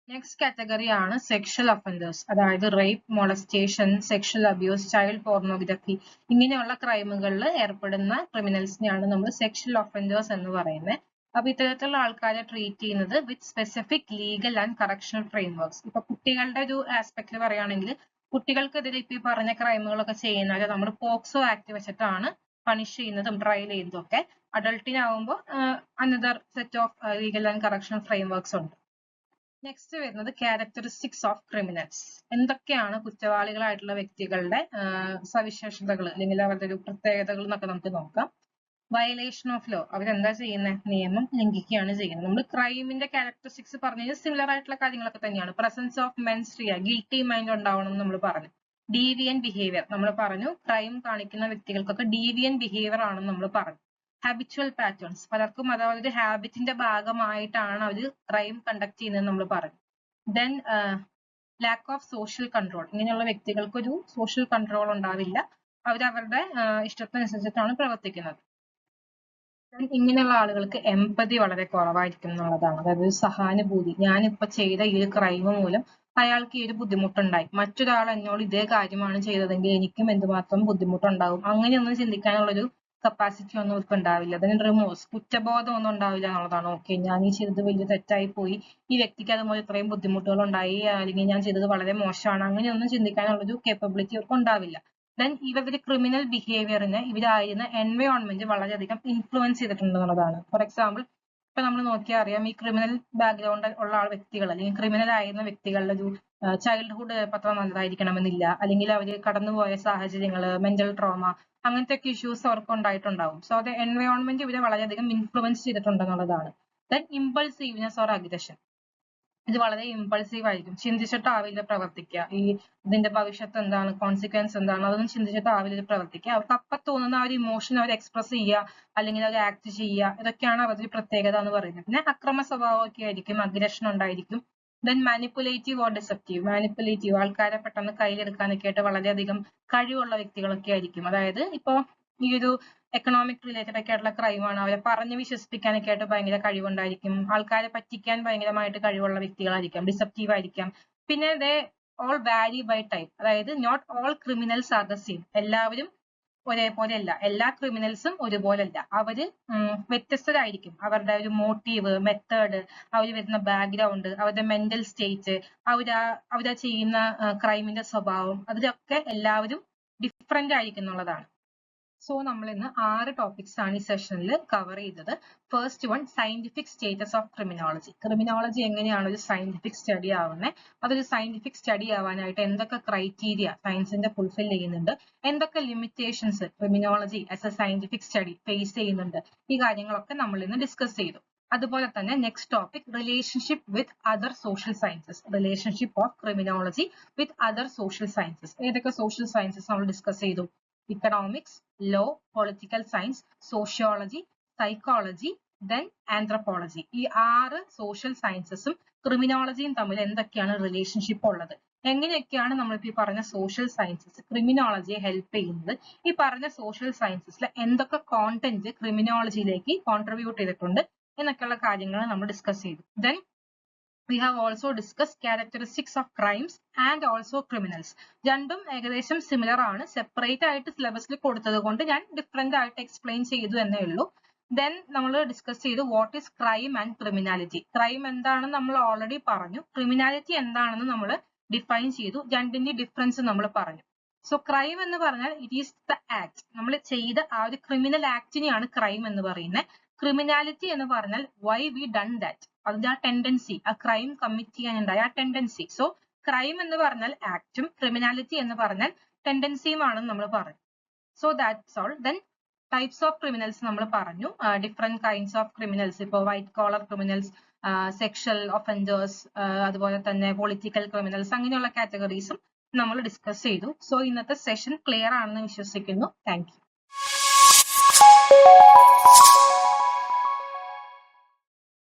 നെക്സ്റ്റ് കാറ്റഗറി ആണ് സെക്ഷൽ ഒഫൻഡേഴ്സ്. അതായത് rape, molestation, sexual abuse, child pornography, ഇങ്ങനെയുള്ള ക്രൈമുകളിൽ ഏർപ്പെടുന്ന ക്രിമിനൽസിനെയാണ് നമ്മൾ സെക്ഷൽ ഒഫൻഡേഴ്സ് എന്ന് പറയുന്നത്. അപ്പൊ ഇത്തരത്തിലുള്ള ആൾക്കാരെ ട്രീറ്റ് ചെയ്യുന്നത് വിത്ത് specific legal and correctional frameworks. ഇപ്പൊ കുട്ടികളുടെ ഒരു ആസ്പെക്ടിൽ പറയുകയാണെങ്കിൽ കുട്ടികൾക്കെതിരെ ഇപ്പൊ ഈ പറഞ്ഞ ക്രൈമുകളൊക്കെ ചെയ്യുന്നവരെ നമ്മൾ പോക്സോ ആക്ട് വെച്ചിട്ടാണ് പണിഷ് ചെയ്യുന്നതും ട്രയൽ ചെയ്യുന്നതും ഒക്കെ. അഡൾട്ടിനാവുമ്പോൾ another set of legal and correctional frameworks ഉണ്ട്. നെക്സ്റ്റ് വരുന്നത് ക്യാരക്ടറിസ്റ്റിക്സ് ഓഫ് ക്രിമിനൽസ്. എന്തൊക്കെയാണ് കുറ്റവാളികളായിട്ടുള്ള വ്യക്തികളുടെ സവിശേഷതകൾ അല്ലെങ്കിൽ അവരുടെ ഒരു പ്രത്യേകതകൾ എന്നൊക്കെ നമുക്ക് നോക്കാം. വയലേഷൻ ഓഫ് ലോ, അവരെന്താ ചെയ്യുന്നത്? നിയമം ലംഘിക്കുകയാണ് ചെയ്യുന്നത്. നമ്മൾ ക്രൈമിന്റെ ക്യാരക്ടറിസ്റ്റിക്സ് പറഞ്ഞത് സിമിലർ ആയിട്ടുള്ള കാര്യങ്ങളൊക്കെ തന്നെയാണ്. Presence of mens rea, guilty mind ഉണ്ടാവണം എന്ന് നമ്മൾ പറഞ്ഞു. ഡീവിയൻ ബിഹേവിയർ, നമ്മൾ പറഞ്ഞു ക്രൈം കാണിക്കുന്ന വ്യക്തികൾക്കൊക്കെ ഡീവിയൻ ബിഹേവിയർ ആണെന്ന് നമ്മൾ പറഞ്ഞു. ഹാബിച്വൽ പാറ്റേൺസ്, പലർക്കും അതായത് ഒരു ഹാബിറ്റിന്റെ ഭാഗമായിട്ടാണ് അവർ ക്രൈം കണ്ടക്ട് ചെയ്യുന്നത് നമ്മൾ പറഞ്ഞു. Then lack of social control, ഇങ്ങനെയുള്ള വ്യക്തികൾക്ക് ഒരു സോഷ്യൽ കൺട്രോൾ ഉണ്ടാവില്ല, അവരവരുടെ ഇഷ്ടത്തിനനുസരിച്ചിട്ടാണ് പ്രവർത്തിക്കുന്നത്. ഇങ്ങനെയുള്ള ആളുകൾക്ക് എമ്പതി വളരെ കുറവായിരിക്കും എന്നുള്ളതാണ്. അതായത് സഹാനുഭൂതി, ഞാനിപ്പോ ചെയ്ത ഈ ഒരു ക്രൈം മൂലം അയാൾക്ക് ഈ ഒരു ബുദ്ധിമുട്ടുണ്ടായി, മറ്റൊരാൾ എന്നോട് ഇതേ കാര്യമാണ് ചെയ്തതെങ്കിൽ എനിക്കും എന്തുമാത്രം ബുദ്ധിമുട്ടുണ്ടാവും, അങ്ങനെയൊന്നും ചിന്തിക്കാനുള്ളൊരു കപ്പാസിറ്റി ഒന്നും അവർക്ക് ഉണ്ടാവില്ല. അതിന് റിമോഴ്സ്, കുറ്റബോധം ഒന്നും ഉണ്ടാവില്ല എന്നുള്ളതാണ്. ഓക്കെ, ഞാൻ ഈ ചെയ്തത് വലിയ തെറ്റായി പോയി, ഈ വ്യക്തിക്ക് അതുപോലെ ഇത്രയും ബുദ്ധിമുട്ടുകൾ ഉണ്ടായി, അല്ലെങ്കിൽ ഞാൻ ചെയ്തത് വളരെ മോശമാണ്, അങ്ങനെയൊന്നും ചിന്തിക്കാനുള്ളൊരു കേപ്പബിലിറ്റി അവർക്ക് ഉണ്ടാവില്ല. ദെൻ ഇവരുടെ ക്രിമിനൽ ബിഹേവിയറിനെ ഇവരായിരുന്ന എൻവയോൺമെന്റ് വളരെയധികം ഇൻഫ്ലുവൻസ് ചെയ്തിട്ടുണ്ട് എന്നുള്ളതാണ്. ഫോർ എക്സാമ്പിൾ, ഇപ്പൊ നമ്മൾ നോക്കിയാൽ അറിയാം, ഈ ക്രിമിനൽ ബാക്ക്ഗ്രൗണ്ട് ഉള്ള വ്യക്തികൾ അല്ലെങ്കിൽ ക്രിമിനൽ ആയിരുന്ന വ്യക്തികളുടെ ഒരു ചൈൽഡ്ഹുഡ് അത്ര നല്ലതായിരിക്കണമെന്നില്ല, അല്ലെങ്കിൽ അവർ കടന്നുപോയ സാഹചര്യങ്ങൾ, മെന്റൽ ട്രോമ, അങ്ങനത്തെ ഒക്കെ ഇഷ്യൂസ് അവർക്ക് ഉണ്ടായിട്ടുണ്ടാവും. സോ അത് എൻവയോൺമെന്റ് ഇവരെ വളരെയധികം ഇൻഫ്ലുവൻസ് ചെയ്തിട്ടുണ്ടെന്നുള്ളതാണ്. ദെൻ ഇമ്പൾസീവ്നെസ് ഓർ അഗ്രഷൻ, ഇത് വളരെ ഇമ്പൾസീവ് ആയിരിക്കും, ചിന്തിച്ചിട്ടാവില്ല പ്രവർത്തിക്കുക. ഇതിന്റെ ഭവിഷ്യത്ത് എന്താണ്, കോൺസിക്വൻസ് എന്താണ്, അതൊന്നും ചിന്തിച്ചിട്ടാവില്ല പ്രവർത്തിക്കുക. അവർക്ക് അപ്പം തോന്നുന്ന ആ ഒരു ഇമോഷൻ അവർ എക്സ്പ്രസ് ചെയ്യുക, അല്ലെങ്കിൽ അവർ ആക്ട് ചെയ്യുക, ഇതൊക്കെയാണ് അവരുടെ പ്രത്യേകത എന്ന് പറയുന്നത്. പിന്നെ അക്രമ സ്വഭാവമൊക്കെ ആയിരിക്കും, അഗ്രഷൻ ഉണ്ടായിരിക്കും. Then manipulative or deceptive. Manipulative, ആൾക്കാരെ പെട്ടെന്ന് കയ്യിലെടുക്കാനൊക്കെ ആയിട്ട് വളരെയധികം കഴിവുള്ള വ്യക്തികളൊക്കെ ആയിരിക്കും. അതായത് ഇപ്പോ ഈ ഒരു എക്കണോമിക് റിലേറ്റഡ് ഒക്കെ ആയിട്ടുള്ള ക്രൈമാണ്, അവരെ പറഞ്ഞ് വിശ്വസിപ്പിക്കാനൊക്കെ ആയിട്ട് ഭയങ്കര കഴിവുണ്ടായിരിക്കും. ആൾക്കാരെ പറ്റിക്കാൻ ഭയങ്കരമായിട്ട് കഴിവുള്ള വ്യക്തികളായിരിക്കാം, ഡിസെപ്റ്റീവ് ആയിരിക്കാം. പിന്നെ they all vary by type, അതായത് not all criminals are the same. എല്ലാവരും ഒരേപോലെയല്ല, എല്ലാ ക്രിമിനൽസും ഒരുപോലല്ല. അവര് വ്യത്യസ്തരായിരിക്കും. അവരുടെ ഒരു മോട്ടീവ്, മെത്തേഡ്, അവർ വരുന്ന ബാക്ക്ഗ്രൗണ്ട്, അവരുടെ മെന്റൽ സ്റ്റേറ്റ്, അവരാ ചെയ്യുന്ന ക്രൈമിന്റെ സ്വഭാവം, അതിലൊക്കെ എല്ലാവരും ഡിഫറെന്റ് ആയിരിക്കും എന്നുള്ളതാണ്. സോ നമ്മൾ ഇന്ന് 6 ടോപ്പിക്സ് ആണ് ഈ സെഷനിൽ കവർ ചെയ്തത്. First one, scientific status of criminology. Criminology എങ്ങനെയാണ് ഒരു സയന്റിഫിക് സ്റ്റഡി ആവുന്നത്, അതൊരു സയന്റിഫിക് സ്റ്റഡി ആവാനായിട്ട് എന്തൊക്കെ ക്രൈറ്റീരിയ സയൻസിന്റെ ഫുൾഫിൽ ചെയ്യുന്നുണ്ട്, എന്തൊക്കെ limitations criminology as a scientific study face ചെയ്യുന്നുണ്ട്, ഈ കാര്യങ്ങളൊക്കെ നമ്മൾ ഇന്ന് ഡിസ്കസ് ചെയ്തു. അതുപോലെ തന്നെ next topic, relationship with other social sciences. Relationship of criminology with other social sciences. ഏതൊക്കെ സോഷ്യൽ സയൻസസ് നമ്മൾ ഡിസ്കസ് ചെയ്തു? Economics, law, political science, sociology, psychology, then anthropology. ഈ 6 സോഷ്യൽ സയൻസസും ക്രിമിനോളജിയും തമ്മിൽ എന്തൊക്കെയാണ് റിലേഷൻഷിപ്പ് ഉള്ളത്, എങ്ങനെയൊക്കെയാണ് നമ്മളിപ്പോൾ ഈ പറഞ്ഞ സോഷ്യൽ സയൻസസ് ക്രിമിനോളജിയെ ഹെൽപ്പ് ചെയ്യുന്നത്, ഈ പറഞ്ഞ സോഷ്യൽ സയൻസസിൽ എന്തൊക്കെ കോണ്ടന്റ് ക്രിമിനോളജിയിലേക്ക് കോൺട്രിബ്യൂട്ട് ചെയ്തിട്ടുണ്ട് എന്നൊക്കെയുള്ള കാര്യങ്ങൾ നമ്മൾ ഡിസ്കസ് ചെയ്തു. Then we have also discussed characteristics of crimes and also criminals. രണ്ടും ഏകദേശം സിമിലർ ആണ്, സെപ്പറേറ്റ് ആയിട്ട് സിലബസിൽ കൊടുത്തത് കൊണ്ട് ഞാൻ ഡിഫറെന്റ് ആയിട്ട് എക്സ്പ്ലെയിൻ ചെയ്തു എന്നേ ഉള്ളൂ. ദെൻ നമ്മൾ ഡിസ്കസ് ചെയ്തു what is crime and criminality. Crime എന്താണെന്ന് നമ്മൾ ഓൾറെഡി പറഞ്ഞു, ക്രിമിനാലിറ്റി എന്താണെന്ന് നമ്മൾ ഡിഫൈൻ ചെയ്തു, രണ്ടിന്റെ ഡിഫറൻസ് നമ്മൾ പറഞ്ഞു. സോ ക്രൈം എന്ന് പറഞ്ഞാൽ ഇറ്റ് ഈസ് ദ ആക്ട്, നമ്മൾ ചെയ്ത ആ ഒരു ക്രിമിനൽ ആക്ടിനെയാണ് ക്രൈം എന്ന് പറയുന്നത്. ക്രിമിനാലിറ്റി എന്ന് പറഞ്ഞാൽ വൈ വി ഡൺ ദാറ്റ്, അതിന്റെ ആ ടെൻഡൻസി, ആ ക്രൈം കമ്മിറ്റ് ചെയ്യാനുണ്ടായ ആ ടെൻഡൻസി. സോ ക്രൈം എന്ന് പറഞ്ഞാൽ ആക്റ്റും ക്രിമിനാലിറ്റി എന്ന് പറഞ്ഞാൽ ടെൻഡൻസിയുമാണെന്ന് നമ്മൾ പറഞ്ഞു. So that's all. Then types of criminals നമ്മൾ പറഞ്ഞു, ഡിഫറെന്റ് കൈൻഡ്സ് ഓഫ് ക്രിമിനൽസ്. ഇപ്പോൾ white collar criminals, sexual offenders, അതുപോലെ തന്നെ പൊളിറ്റിക്കൽ ക്രിമിനൽസ്, അങ്ങനെയുള്ള കാറ്റഗറീസും നമ്മൾ ഡിസ്കസ് ചെയ്തു. സോ ഇന്നത്തെ സെഷൻ ക്ലിയർ ആണെന്ന് വിശ്വസിക്കുന്നു. Thank you.